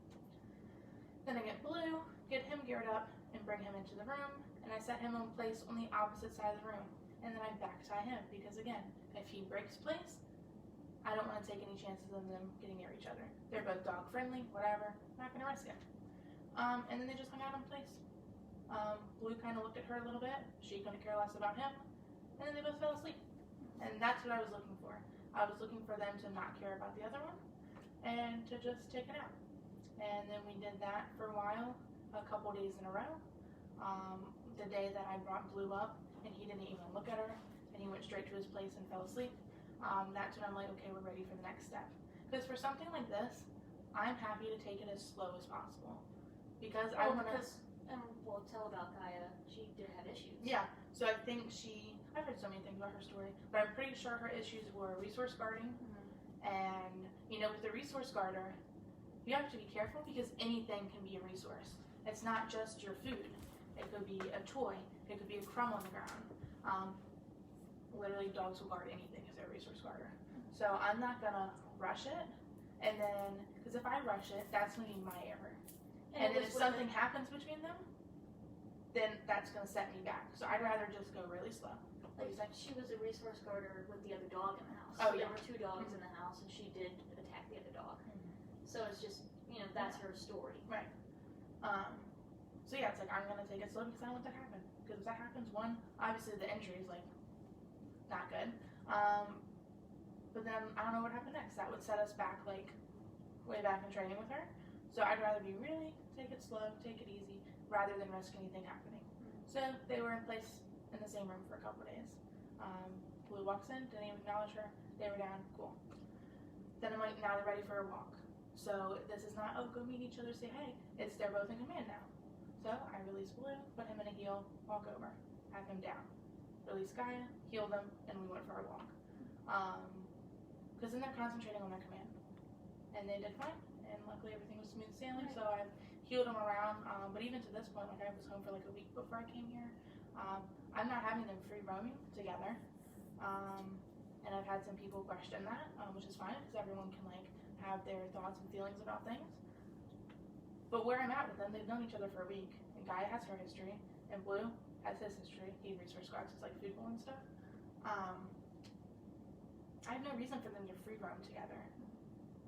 Then I get Blue, get him geared up, and bring him into the room, and I set him in place on the opposite side of the room. And then I back-tie him, because again, if he breaks Place, I don't want to take any chances of them getting near each other. They're both dog-friendly, whatever, not going to risk it. And then they just hung out in Place. Blue kind of looked at her a little bit. She couldn't care less about him. And then they both fell asleep. And that's what I was looking for. I was looking for them to not care about the other one and to just take it out. And then we did that for a while, a couple days in a row. The day that I brought Blue up and he didn't even look at her and he went straight to his place and fell asleep, that's when I'm like, okay, we're ready for the next step. Because for something like this, I'm happy to take it as slow as possible. Because I want to... And we'll tell about Gaia. She did have issues. Yeah, so I think I've heard so many things about her story, but I'm pretty sure her issues were resource guarding. And, you know, with the resource guarder, you have to be careful because anything can be a resource. It's not just your food. It could be a toy. It could be a crumb on the ground. Literally, dogs will guard anything as their resource guarder. So I'm not going to rush it. And then, because if I rush it, that's going to be my error. And then if something happens between them, then that's going to set me back. So I'd rather just go really slow. Like, she was a resource guarder with the other dog in the house. Oh, so yeah. There were 2 dogs in the house, and she did attack the other dog. So it's just, you know, that's her story. Right. So yeah, it's like, I'm going to take it slow because I don't want that to happen. Because if that happens, one, obviously the injury is like, not good. But then I don't know what happened next. That would set us back, like, way back in training with her. So I'd rather be really, take it slow, take it easy, rather than risk anything happening. So they were in place in the same room for a couple of days. Blue walks in, didn't even acknowledge her. They were down, cool. Then I'm like, now they're ready for a walk. So this is not, oh, go meet each other, say hey. It's they're both in command now. So I release Blue, put him in a heel, walk over, have him down. Release Gaia, heal them, and we went for a walk. Because then they're concentrating on their command. And they did fine. And luckily everything was smooth sailing, so I've healed them around, but even to this point, like I was home for like a week before I came here. I'm not having them free roaming together, and I've had some people question that, which is fine because everyone can like have their thoughts and feelings about things. But where I'm at with them, they've known each other for a week, and Gaia has her history, and Blue has his history. He resource guards his like food bowl and stuff. I have no reason for them to free roam together.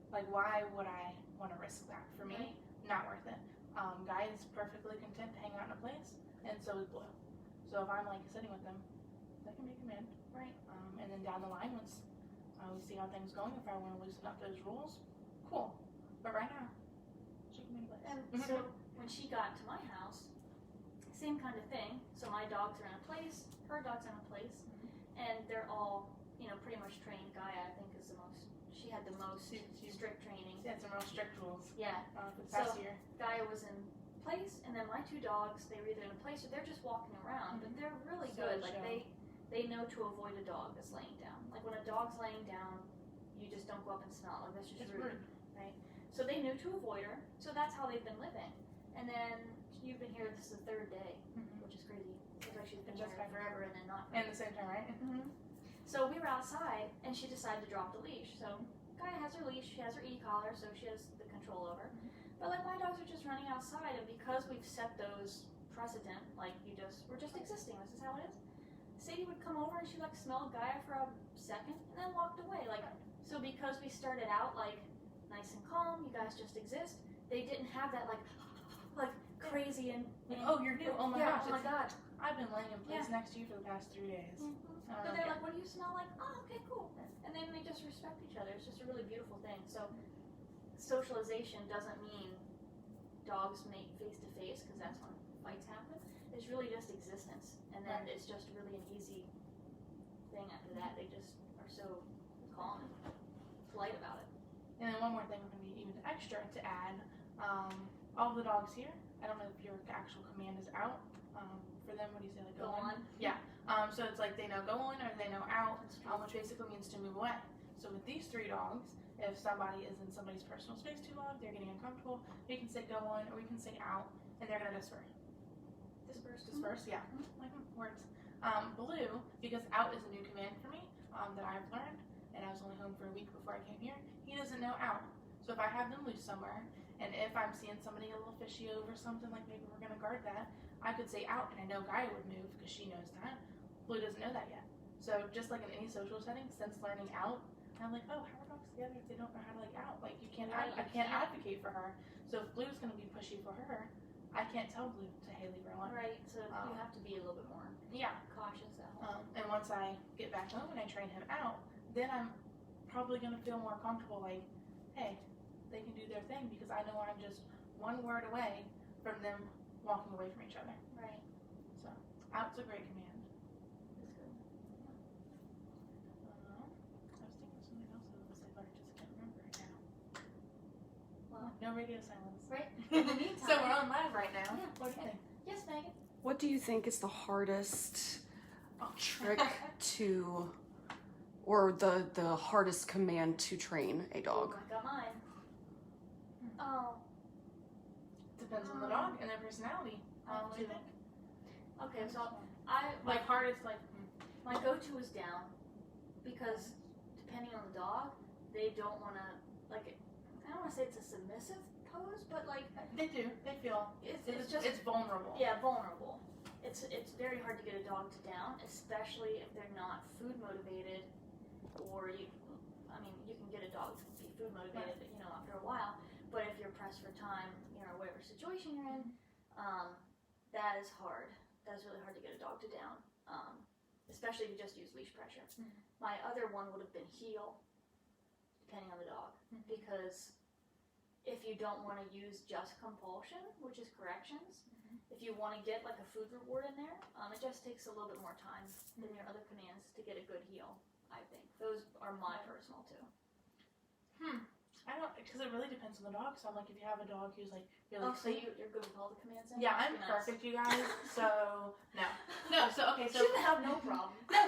Like, why would I want to risk that? For me, not worth it. Gaia is perfectly content to hang out in a place, and so is Blue. So if I'm like sitting with them, that can be a command. Right. And then down the line, once we see how things going, if I want to loosen up those rules, cool. But right now, she can be in place. And so when she got to my house, same kind of thing. So my dogs are in a place, her dogs are in a place, and they're all, pretty much trained. Gaia, I think, is the most. She had the most strict training. She had some real strict rules. Yeah. For the past year. Gaia was in place, and then my 2 dogs, they were either in a place or they're just walking around, but they're really good. Like they know to avoid a dog that's laying down. Like when a dog's laying down, you just don't go up and smell. Like that's just rude, right? So they knew to avoid her. So that's how they've been living. And then you've been here. This is the 3rd day, which is crazy. It's like she's been here forever and then not. And at the same time, right? So we were outside, and she decided to drop the leash. So Gaia has her leash. She has her e-collar, so she has the control over. But like my dogs are just running outside, and because we've set those precedent, like we're just existing. This is how it is. Sadie would come over and she'd like smell Gaia for a second and then walked away. Like so, because we started out like nice and calm, you guys just exist. They didn't have that like crazy and oh, you're new. Oh my gosh. Oh my god. I've been laying in place next to you for the past 3 days. But they're like, what do you smell like? Oh, okay, cool. And then they just respect each other. It's just a really beautiful thing. So socialization doesn't mean dogs mate face to face because that's when fights happen. It's really just existence, and then it's just really an easy thing after that. They just are so calm and polite about it. And then one more thing, I'm going to be even extra to add. All the dogs here, I don't know if your actual command is out. For them, what do you say? Like Go on. Yeah. So it's like they know go on or they know out, which basically means to move away. So with these 3 dogs, if somebody is in somebody's personal space too long, they're getting uncomfortable, we can say go on or we can say out, and they're going to disperse. Disperse, yeah. Like words. Blue, because out is a new command for me that I've learned, and I was only home for a week before I came here. He doesn't know out. So if I have them loose somewhere, and if I'm seeing somebody a little fishy over something, like maybe we're going to guard that, I could say out, and I know Gaia would move because she knows that. Blue doesn't know that yet. So just like in any social setting, since learning out, I'm like, oh, how are dogs together if they don't know how to like out? Like I can't advocate for her. So if Blue's going to be pushy for her, I can't tell Blue to hey, leave her alone. Right. So you have to be a little bit more cautious at home. And once I get back home and I train him out, then I'm probably going to feel more comfortable. Like, hey, they can do their thing because I know I'm just one word away from them walking away from each other. Right. So, out's a great command. That's good. I was thinking of something else I was going to say, but I just can't remember right now. Well, no radio silence. Right. In the meantime. So we're on live right now. Yeah. What do you think? Yes, Megan. What do you think is the hardest trick to, or the hardest command to train a dog? Oh, I got mine. Oh. Depends on the dog and their personality. What do you think? Okay, so hardest my go-to is down, because depending on the dog, they don't want to I don't want to say it's a submissive pose, but they do. They feel it's vulnerable. Yeah, vulnerable. It's very hard to get a dog to down, especially if they're not food motivated, or you can get a dog to be food motivated, after a while. But if you're pressed for time, whatever situation you're in, that is hard. That's really hard to get a dog to down, especially if you just use leash pressure. My other one would have been heel, depending on the dog, because if you don't want to use just compulsion, which is corrections, if you want to get a food reward in there, it just takes a little bit more time than your other commands to get a good heel, I think. Those are my personal two. I don't, because it really depends on the dog. So I'm like, if you have a dog who's really so you're good with all the commands in? Yeah, I'm perfect, you guys. So no. So okay, so shouldn't have no problem. No,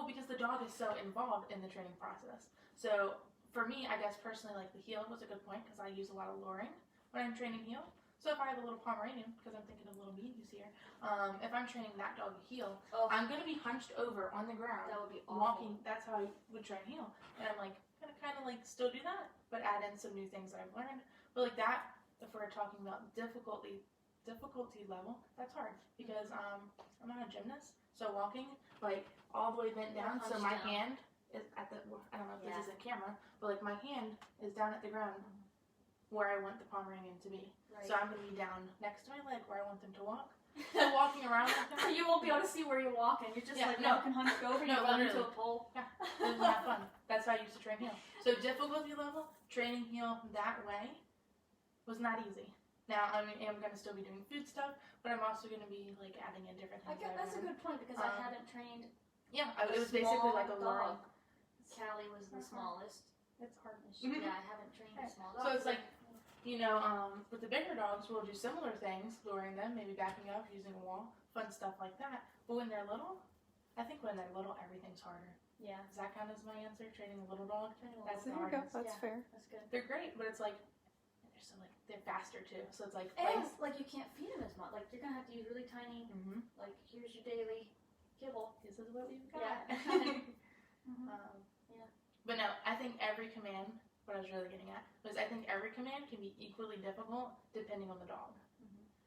because the dog is so involved in the training process. So for me, I guess personally, the heel was a good point because I use a lot of luring when I'm training heel. So if I have a little Pomeranian, because I'm thinking of little me who's here, if I'm training that dog heel, I'm going to be hunched over on the ground. That would be awful. Walking. That's how I would train heel. And I'm going to kind of still do that, but add in some new things that I've learned. But that, if we're talking about difficulty level, that's hard because I'm not a gymnast. So walking all the way bent down, so my hand is at the, I don't know if this is a camera, but my hand is down at the ground where I want the Pomeranian to be. Right. So I'm going to be down next to my leg where I want them to walk. So walking around like that. You won't be able to see where you're walking. You're just like walking hunched over. No, you run into literally. a pole. Yeah, it was not fun. That's how I used to train heel. So difficulty level, training heel that way was not easy. Now I'm going to still be doing food stuff, but I'm also going to be like adding in different things. That's a good point because I haven't trained. Yeah, it was basically like a learning. Callie was the smallest. It's hard. Yeah, I haven't trained a small dog. So it's like, you know, with the bigger dogs, we'll do similar things, luring them, maybe backing up, using a wall, fun stuff like that. But when they're little, I think when they're little, everything's harder. Yeah. Does that count as my answer? Training a little dog? That's There the you go. hardest. That's fair. That's good. They're great, but it's like, they're faster too. So it's like, and like you can't feed them as much. Like you're gonna have to use really tiny. Like here's your daily kibble. This is what we've got. Yeah. But no, I think every command. What I was really getting at was I think every command can be equally difficult depending on the dog.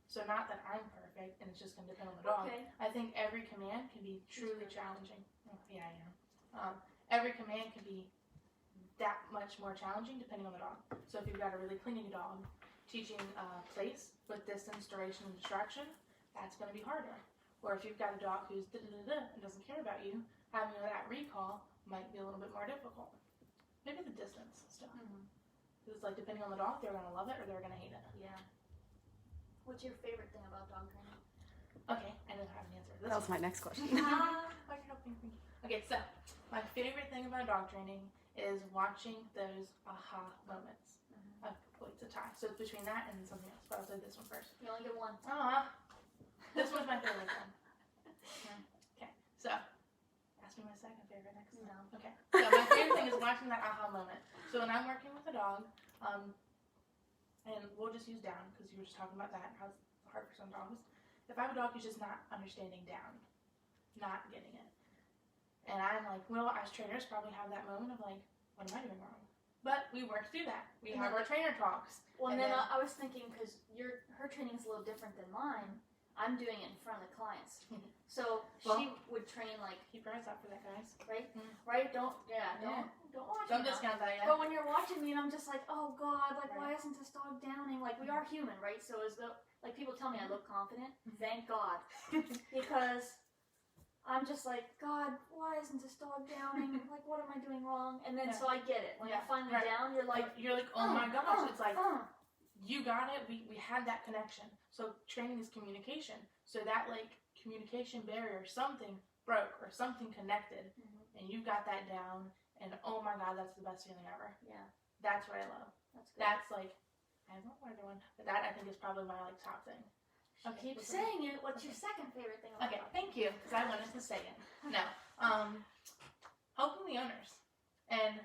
So not that I'm perfect and it's just going to depend on the dog. Okay. I think every command can be truly challenging. Oh, yeah, I am. Every command can be that much more challenging depending on the dog. So if you've got a really clingy dog, teaching place with distance, duration, and distraction, that's going to be harder. Or if you've got a dog who's and doesn't care about you, having that recall might be a little bit more difficult. Maybe the distance stuff. Because it's like depending on the dog, they're going to love it or they're going to hate it. Yeah. What's your favorite thing about dog training? Okay, I don't have an answer. That was my next question. Okay, so my favorite thing about dog training is watching those aha moments. Oh, it's a tie. So it's between that and something else. But I'll say this one first. You only get one. This one's my favorite one. Okay, so ask me my second favorite next time. No. Okay, so my favorite thing is watching that aha moment. So when I'm working with a dog, and we'll just use down because you were just talking about that and how it's hard for some dogs. If I have a dog who's just not understanding down, not getting it, and I'm like, well, as trainers probably have that moment of like, what am I doing wrong? But we work through that. We have our trainer talks. Well, and then I was thinking because her training is a little different than mine. I'm doing it in front of the clients. So she would train like keep your eyes out for that, guys. Right? Right? Don't watch Don't me discount that yet. But when you're watching me and I'm just like, oh God, like why isn't this dog downing? Like we are human, right? So as though like people tell me I look confident. Thank God. Because I'm just like, God, why isn't this dog downing? Like what am I doing wrong? And then so I get it. When you're finally down, you're like oh my gosh, it's like you got it. We had that connection. So training is communication. So that like communication barrier, something broke or something connected, and you got that down. And oh my God, that's the best feeling ever. Yeah, that's what I love. That's like I have one more one, but that I think is probably my like top thing. Okay, keep saying it. What's your second favorite thing about it? Thank you, because I wanted to say it. No, helping the owners and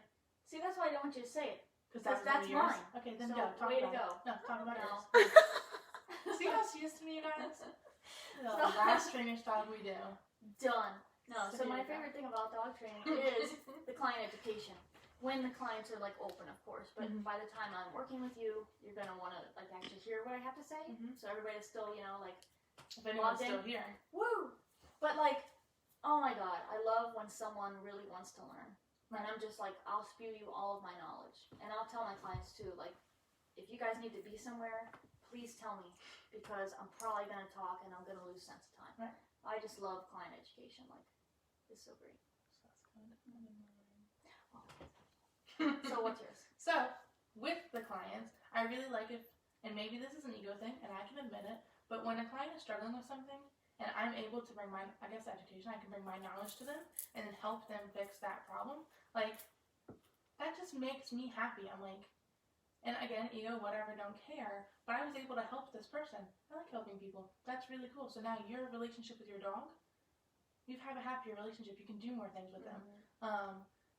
see that's why I don't want you to say it. Because that's mine. Okay, then so, don't talk way about to go. No, talk about yours. See how she is to me, you guys? The last trainer's dog we do. Done. No, so my favorite thing about dog training is the client education. When the clients are like open, of course, but by the time I'm working with you, you're gonna want to like actually hear what I have to say. So everybody's still, you know, like if anyone's still here. Woo! But like, oh my God, I love when someone really wants to learn. And I'm just like, I'll spew you all of my knowledge. And I'll tell my clients too, like, if you guys need to be somewhere, please tell me. Because I'm probably going to talk and I'm going to lose sense of time. Right. I just love client education. Like, it's so great. So what's yours? So, with the clients, I really like it, and maybe this is an ego thing, and I can admit it, but when a client is struggling with something, and I'm able to bring my, I guess education, I can bring my knowledge to them, and then help them fix that problem, like, that just makes me happy. I'm like, and again, ego, whatever, don't care, but I was able to help this person. I like helping people. That's really cool. So now your relationship with your dog, you have a happier relationship. You can do more things with them.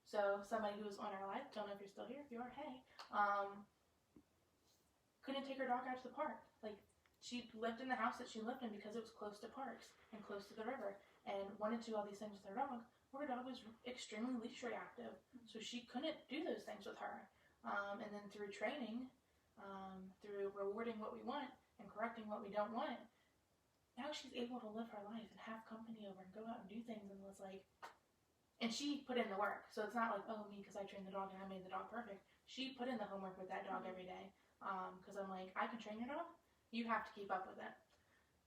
So somebody who was on our live, don't know if you're still here. If you are, hey, couldn't take her dog out to the park. Like, she lived in the house that she lived in because it was close to parks and close to the river, and wanted to do all these things with her dog. Well, her dog was extremely leash reactive, so she couldn't do those things with her. And then through training, through rewarding what we want and correcting what we don't want, now she's able to live her life and have company over and go out and do things, and was like, and she put in the work. So it's not like, oh, me because I trained the dog and I made the dog perfect. She put in the homework with that dog every day. Because I'm like, I can train your dog. You have to keep up with it.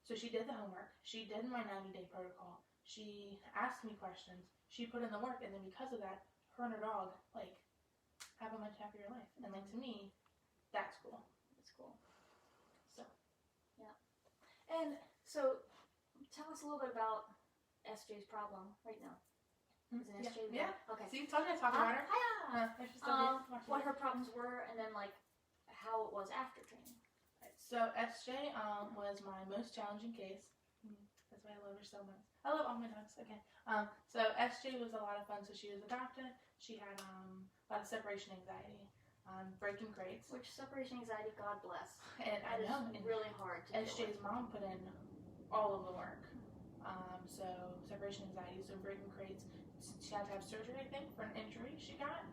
So she did the homework. She did my 90-day protocol. She asked me questions. She put in the work, and then because of that, her and her dog, like, have a much happier life. And, like, to me, that's cool. It's cool. So. Yeah. And so, tell us a little bit about SJ's problem right now. Is it SJ? Yeah. Okay. See, told you I talk about her. What her problems were, and then, like, how it was after training. So SJ was my most challenging case. That's why I love her so much. I love all my dogs. Okay. So SJ was a lot of fun. So she was adopted. She had a lot of separation anxiety, breaking crates. Which separation anxiety, God bless. And I know. It's really hard to deal SJ's with. mom put in all of the work. So separation anxiety, so breaking crates. She had to have surgery, I think, for an injury she got.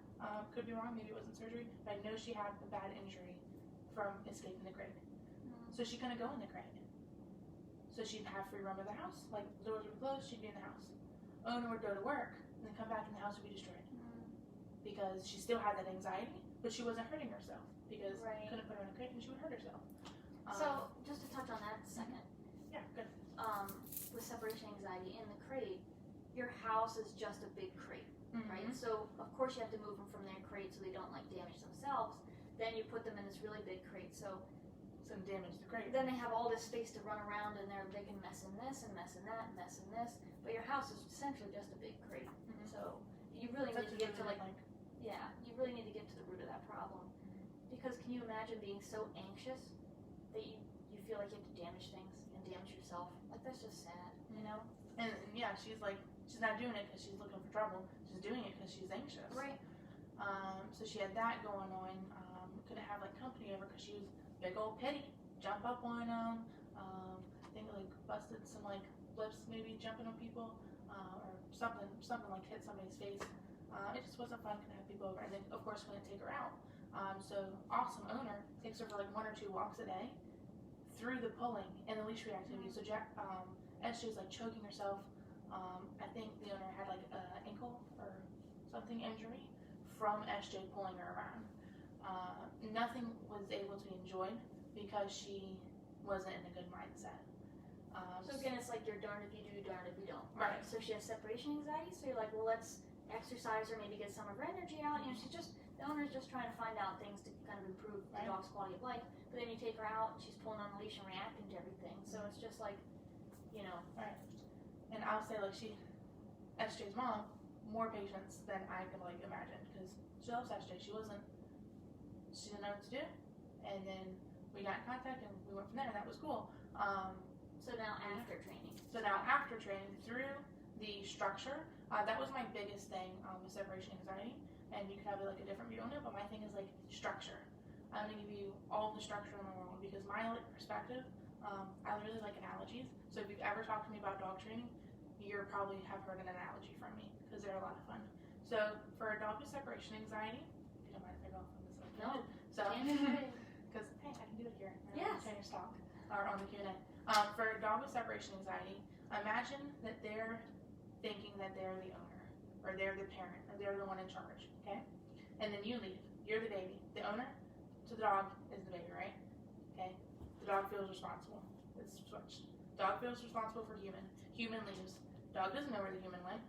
Could be wrong. Maybe it wasn't surgery. But I know she had a bad injury from escaping the crate. So she couldn't go in the crate. So she'd have free roam of the house. Like, the doors would close, she'd be in the house. Owner would go to work, and then come back and the house would be destroyed. Because she still had that anxiety, but she wasn't hurting herself. Because couldn't put her in a crate and she would hurt herself. So, just to touch on that a second. Yeah, good. With separation anxiety in the crate, your house is just a big crate, right? So, of course you have to move them from their crate so they don't, like, damage themselves. Then you put them in this really big crate. So damage the crate. Then they have all this space to run around, and they can mess in this and mess in that and mess in this. But your house is essentially just a big crate. So you really need to get to you really need to get to the root of that problem. Because can you imagine being so anxious that you feel like you have to damage things and damage yourself? Like, that's just sad, you know? And yeah, she's not doing it because she's looking for trouble. She's doing it because she's anxious. Right. So she had that going on. Couldn't have like company over because she was big old pitty. Jump up on them. I think like busted some like flips, maybe jumping on people, or something like hit somebody's face. It just wasn't fun. Couldn't have people over, and then of course couldn't take her out. So awesome owner takes her for like 1 or 2 walks a day through the pulling and the leash reactivity. So SJ's like choking herself. I think the owner had like an ankle or something injury from SJ pulling her around. Nothing was able to be enjoyed because she wasn't in a good mindset. So again, it's like you're darned if you do, darned if you don't. Right. So she has separation anxiety. So you're like, well, let's exercise her, maybe get some of her energy out. You know, the owner's just trying to find out things to kind of improve the dog's quality of life. But then you take her out, she's pulling on the leash and reacting to everything. So it's just like, you know. Right. And I'll say like SJ's mom, more patience than I could like imagine because she loves SJ. She didn't know what to do, and then we got in contact and we went from there, and that was cool. So now after training. Through the structure, that was my biggest thing with separation anxiety, and you could have like a different view on it, but my thing is like structure. I'm going to give you all the structure in the world because my perspective, I really like analogies. So if you've ever talked to me about dog training, you probably have heard an analogy from me because they're a lot of fun. So for a dog with separation anxiety, if you don't mind if I go off on this one. No. So, because hey, I can do it here. Yes. Change stock or on the Q&A. For a dog with separation anxiety, imagine that they're thinking that they're the owner, or they're the parent, or they're the one in charge. Okay, and then you leave. You're the baby. The owner to the dog is the baby, right? Okay. The dog feels responsible. It's switched. Dog feels responsible for human. Human leaves. Dog doesn't know where the human went.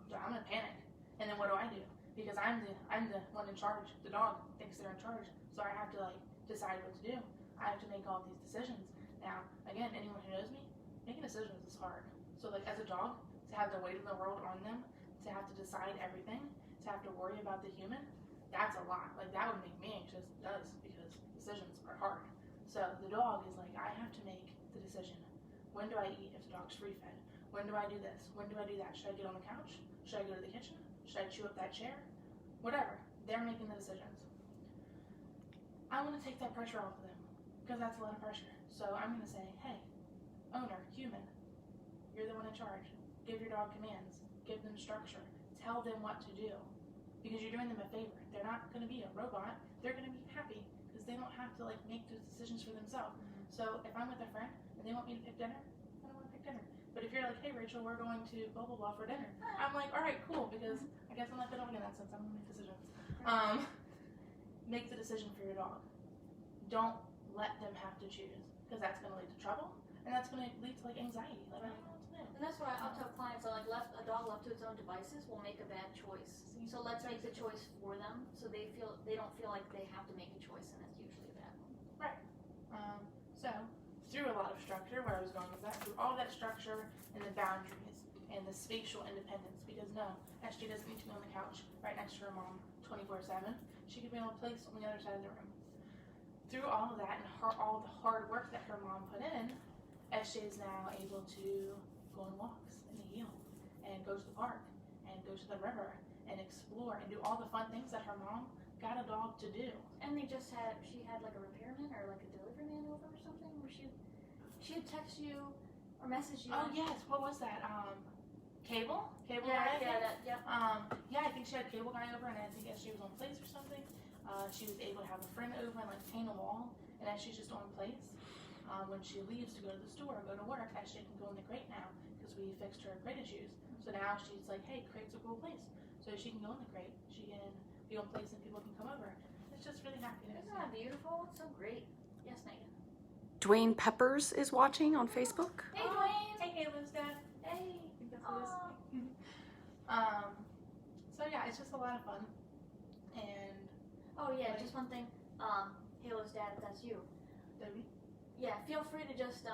So I'm gonna panic. And then what do? Because I'm the one in charge. The dog thinks they're in charge. So I have to like decide what to do. I have to make all these decisions. Now, again, anyone who knows me, making decisions is hard. So like as a dog, to have the weight of the world on them, to have to decide everything, to have to worry about the human, that's a lot. Like that would make me anxious. It does, because decisions are hard. So the dog is like, I have to make the decision. When do I eat if the dog's free fed? When do I do this? When do I do that? Should I get on the couch? Should I go to the kitchen? Should I chew up that chair? Whatever. They're making the decisions. I want to take that pressure off of them because that's a lot of pressure. So I'm going to say, hey, owner, human, you're the one in charge. Give your dog commands. Give them structure. Tell them what to do because you're doing them a favor. They're not going to be a robot. They're going to be happy because they don't have to like make those decisions for themselves. So if I'm with a friend and they want me to pick dinner, I don't want to pick dinner. But if you're like, hey, Rachel, we're going to blah, blah, blah for dinner. I'm like, all right, cool, because I guess I'm not the dog in that sense. I'm going to make decisions. Make the decision for your dog. Don't let them have to choose, because that's going to lead to trouble, and that's going to lead to like anxiety. Like, I don't know what to do. And that's why I'll tell clients, a dog left to its own devices will make a bad choice. So let's make the choice for them, so they don't feel like they have to make a choice, and it's usually a bad one. Right. So through a lot of structure, where I was going with that, through all that structure and the boundaries and the spatial independence, because no, SJ doesn't need to be on the couch right next to her mom 24/7. She could be on a place on the other side of the room. Through all of that and all the hard work that her mom put in, SJ is now able to go on walks in the heel and go to the park and go to the river and explore and do all the fun things that her mom got a dog to do. And she had like a repairman or like a delivery man over or something, where she'd text you or message you. Oh yes, what was that? Cable Yeah, guy, I think? yeah. I think she had a cable guy over, and I think as she was on place or something, she was able to have a friend over and like paint a wall, and as she's just on place, when she leaves to go to the store or go to work, as she can go in the crate now, because we fixed her crate issues. So now she's like, hey, crate's a cool place. So she can go in the crate, she can be on place and people can come over. It's just really happiness. Isn't that beautiful? It's so great. Yes, Megan. Dwayne Peppers is watching on Facebook. Hey, Dwayne. Hey, Caitlin's dad. Hey. I think that's what it is. So yeah, it's just a lot of fun. And Oh yeah, just one thing. Halo's dad, if that's you. Debbie? Yeah, feel free to just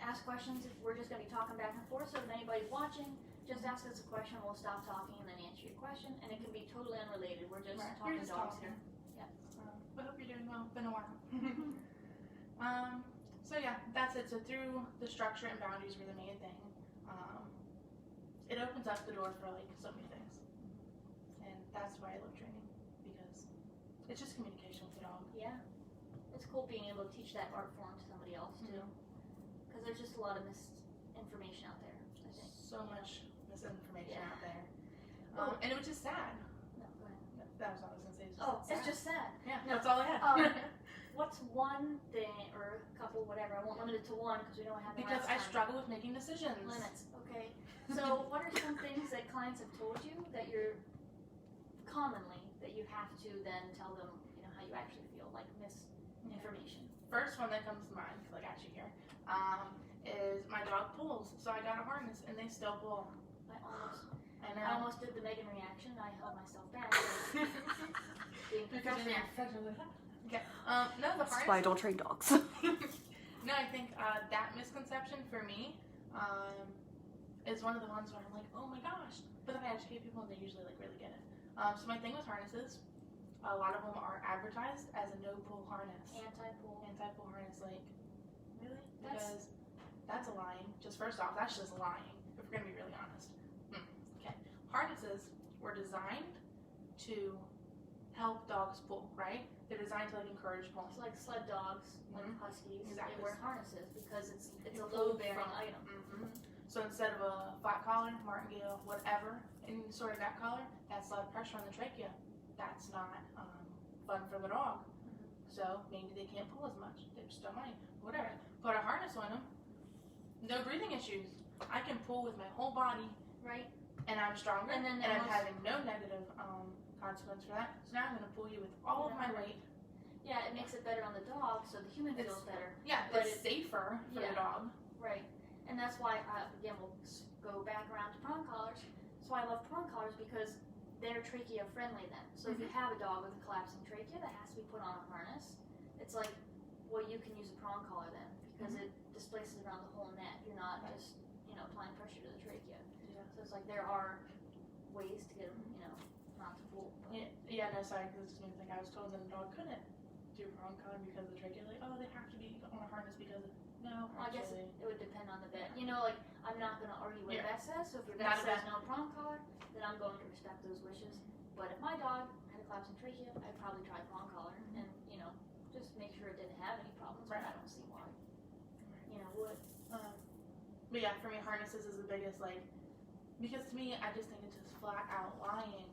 ask questions. We're just gonna be talking back and forth. So if anybody's watching, just ask us a question. We'll stop talking and then answer your question. And it can be totally unrelated. We're just Right. talking You're just dogs talking. here. I hope you're doing well. Been a while. So yeah, that's it. So through the structure and boundaries were the main thing. It opens up the door for like so many things, and that's why I love training, because it's just communication with the dog. Yeah, it's cool being able to teach that art form to somebody else too, because there's just a lot of misinformation out there. I think So much misinformation Yeah. out there, Oh. and it was just sad. No, go ahead. That was all I was gonna say. It's just sad. yeah. No, That's all I had. What's one thing or a couple, whatever? I won't limit it to one because we know what happened Because last I time. struggle with making decisions. Limits. Okay. So, what are some things that clients have told you that you're commonly that you have to then tell them, how you actually feel, like misinformation? First one that comes to mind, because I got you here, is my dog pulls. So I got a harness, and they still pull. I almost did the Megan reaction. I held myself back. Being professional. Okay. No, the That's why I harness. don't train dogs. No, I think that misconception for me is one of the ones where I'm like, oh my gosh. But then I educate people and they usually like really get it. So my thing with harnesses, a lot of them are advertised as a no-pull harness. Anti-pull. Anti-pull harness, like, really? Because that's a lying. Just first off, that's just lying, if we're going to be really honest. Okay. Harnesses were designed to help dogs pull, right? They're designed to like encourage pulling. It's like sled dogs, like huskies. Exactly. They wear harnesses because it's You a pull load-bearing from- item. So instead of a flat collar, martingale, whatever, any sort of that collar, that's a lot of pressure on the trachea. That's not fun for the dog. So maybe they can't pull as much. They still might. Whatever. Put a harness on them. No breathing issues. I can pull with my whole body, Right. and I'm stronger, And then I'm having no negative consequence for that. So now I'm going to pull you with all of my weight. Yeah, it makes it better on the dog, so the human feels better. Yeah, But it's safer for the dog. Right. And that's why, again, we'll go back around to prong collars. So I love prong collars because they're trachea friendly then. So if you have a dog with a collapsing trachea that has to be put on a harness, it's like, well, you can use a prong collar then because it displaces around the whole neck. You're not just, applying pressure to the trachea. Yeah. So it's like there are ways to get them, not to pull. Yeah, no, sorry, because it just made me think I was told that a dog couldn't do prong collar because of the trachea. Like, oh, they have to be on a harness because of, no, Well, I guess actually. it would depend on the vet. Like, I'm not going to argue what a vet says, so if your Not vet a says vet. no prong collar, then I'm going to respect those wishes. But if my dog had a collapsing trachea, I'd probably try prong collar and, just make sure it didn't have any problems, but I don't see why. Would. But yeah, for me, harnesses is the biggest, because to me, I just think it's just flat out lying.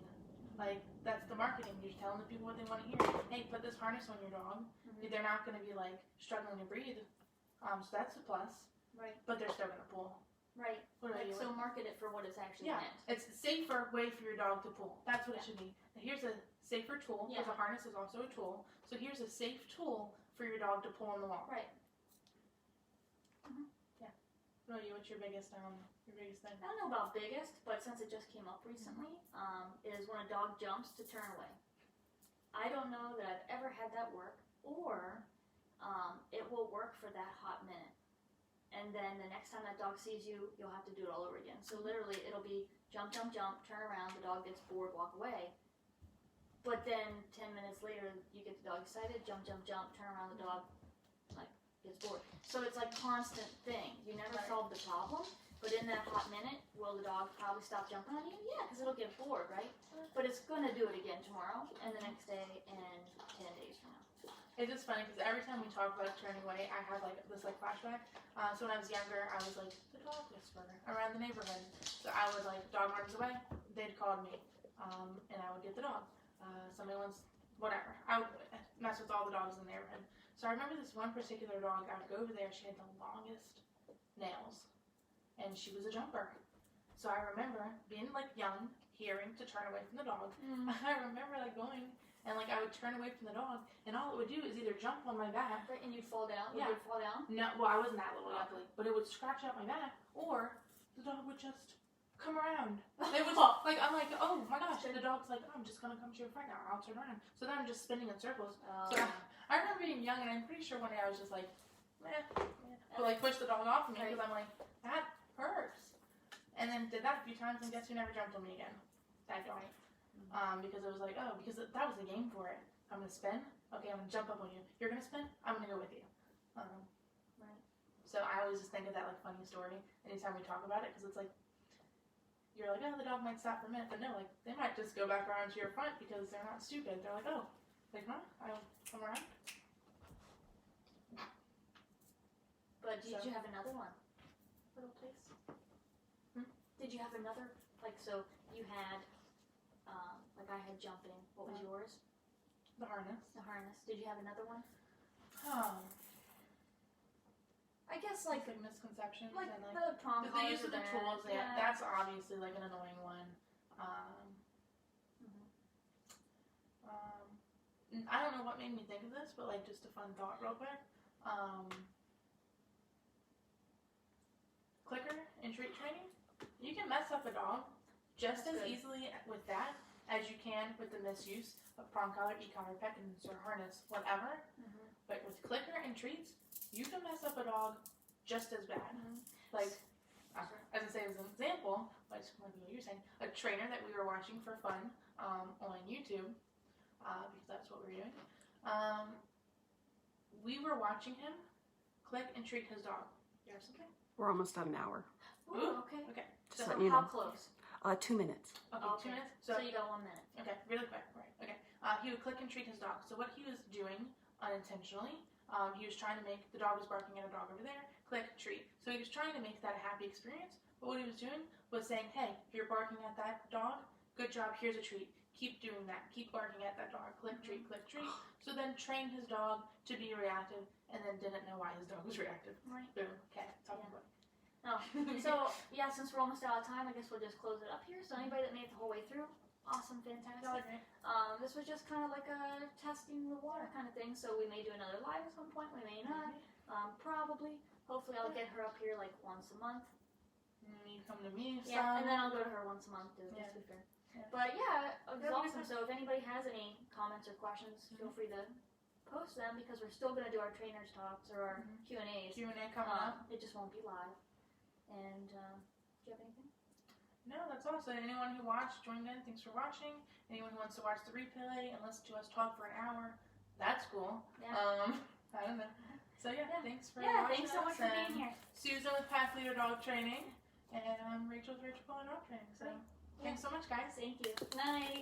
Like, that's the marketing. You're telling the people what they want to hear. Hey, put this harness on your dog. They're not going to be, struggling to breathe. So that's a plus. Right. But they're still going to pull. Right. What about you? So market it for what it's actually meant. It's a safer way for your dog to pull. That's what it should be. Now, here's a safer tool, because a harness is also a tool. So here's a safe tool for your dog to pull on the wall. Right. What about you? What's your biggest thing? I don't know about biggest, but since it just came up recently, is when a dog jumps to turn away. I don't know that I've ever had that work, or it will work for that hot minute. And then the next time that dog sees you, you'll have to do it all over again. So literally, it'll be jump, jump, jump, turn around, the dog gets bored, walk away. But then 10 minutes later, you get the dog excited, jump, jump, jump, turn around, the dog gets bored. So it's like constant thing. You never solve the problem, but in that hot minute, will the dog probably stop jumping on you? Yeah, because it'll get bored, right? But it's going to do it again tomorrow, and the next day, and 10 days from now. It's just funny because every time we talk about turning away, I have like this flashback. So when I was younger, I was like the dog whisperer around the neighborhood. So I would dog runs away, they'd call me, and I would get the dog. Somebody wants whatever. I would mess with all the dogs in the neighborhood. So I remember this one particular dog. I would go over there. She had the longest nails, and she was a jumper. So I remember being young, hearing to turn away from the dog. I remember going. And I would turn away from the dog, and all it would do is either jump on my back. Right, and you'd fall down? Yeah. Would you fall down? No, well, I wasn't that little, luckily. But it would scratch out my back, or the dog would just come around. It was I'm like, oh my gosh. And the dog's like, oh, I'm just going to come to your front now. I'll turn around. So then I'm just spinning in circles. So I remember being young, and I'm pretty sure one day I was just like, meh. But push the dog off of me, because I'm like, that hurts. And then did that a few times, and guess who never jumped on me again? That dog. Because it was like, oh, because that was the game for it. I'm going to spin. Okay, I'm going to jump up on you. You're going to spin. I'm going to go with you. Right. So I always just think of that funny story anytime we talk about it, because it's you're like, oh, the dog might stop for a minute, but no, they might just go back around to your front because they're not stupid. They're like, oh, come on, I'll come around. But did you have another one? Little place. Did you have another, so you had, I had jumping. What was yours? The harness. The harness. Did you have another one? Oh. I guess misconceptions and the prom use of the tools. Yeah. That's obviously an annoying one. I don't know what made me think of this, but just a fun thought real quick. Clicker and treat training. You can mess up a dog just as easily with that as you can with the misuse of prong collar, e-collar, pet or harness, whatever. But with clicker and treats, you can mess up a dog just as bad. As I say, as an example, like what you're saying, a trainer that we were watching for fun on YouTube, because that's what we were doing. We were watching him click and treat his dog. You have something? We're almost at an hour. Ooh, okay. Okay. Just So let you How know. close? 2 minutes. Okay, 2 minutes. So you got 1 minute. Okay, really quick. Right. Okay. He would click and treat his dog. So what he was doing unintentionally, he was trying to make the dog was barking at a dog over there. Click, treat. So he was trying to make that a happy experience. But what he was doing was saying, hey, you're barking at that dog. Good job. Here's a treat. Keep doing that. Keep barking at that dog. Click, treat, click, treat. So then trained his dog to be reactive, and then didn't know why his dog was reactive. Right. Boom. Okay. Talking about. No. So, yeah, since we're almost out of time, I guess we'll just close it up here. So anybody that made it the whole way through, awesome, fantastic. This was just kind of like a testing the water kind of thing. So we may do another live at some point. We may not. Probably. Hopefully I'll get her up here once a month. You come to me. Yeah, and then I'll go to her once a month to be fair. Yeah. But yeah, it was awesome. So if anybody has any comments or questions, feel free to post them, because we're still going to do our trainers talks or our Q&As. Q&A coming up. It just won't be live. And do you have anything? No, that's all. So anyone who watched, joined in, thanks for watching. Anyone who wants to watch the replay and listen to us talk for an hour, that's cool. Yeah. I don't know. So yeah. Thanks for watching. Thanks so much for being here. Susan with Path Leader Dog Training, and Rachel with Rachel Paula Dog Training. So thanks so much, guys. Thank you. Night.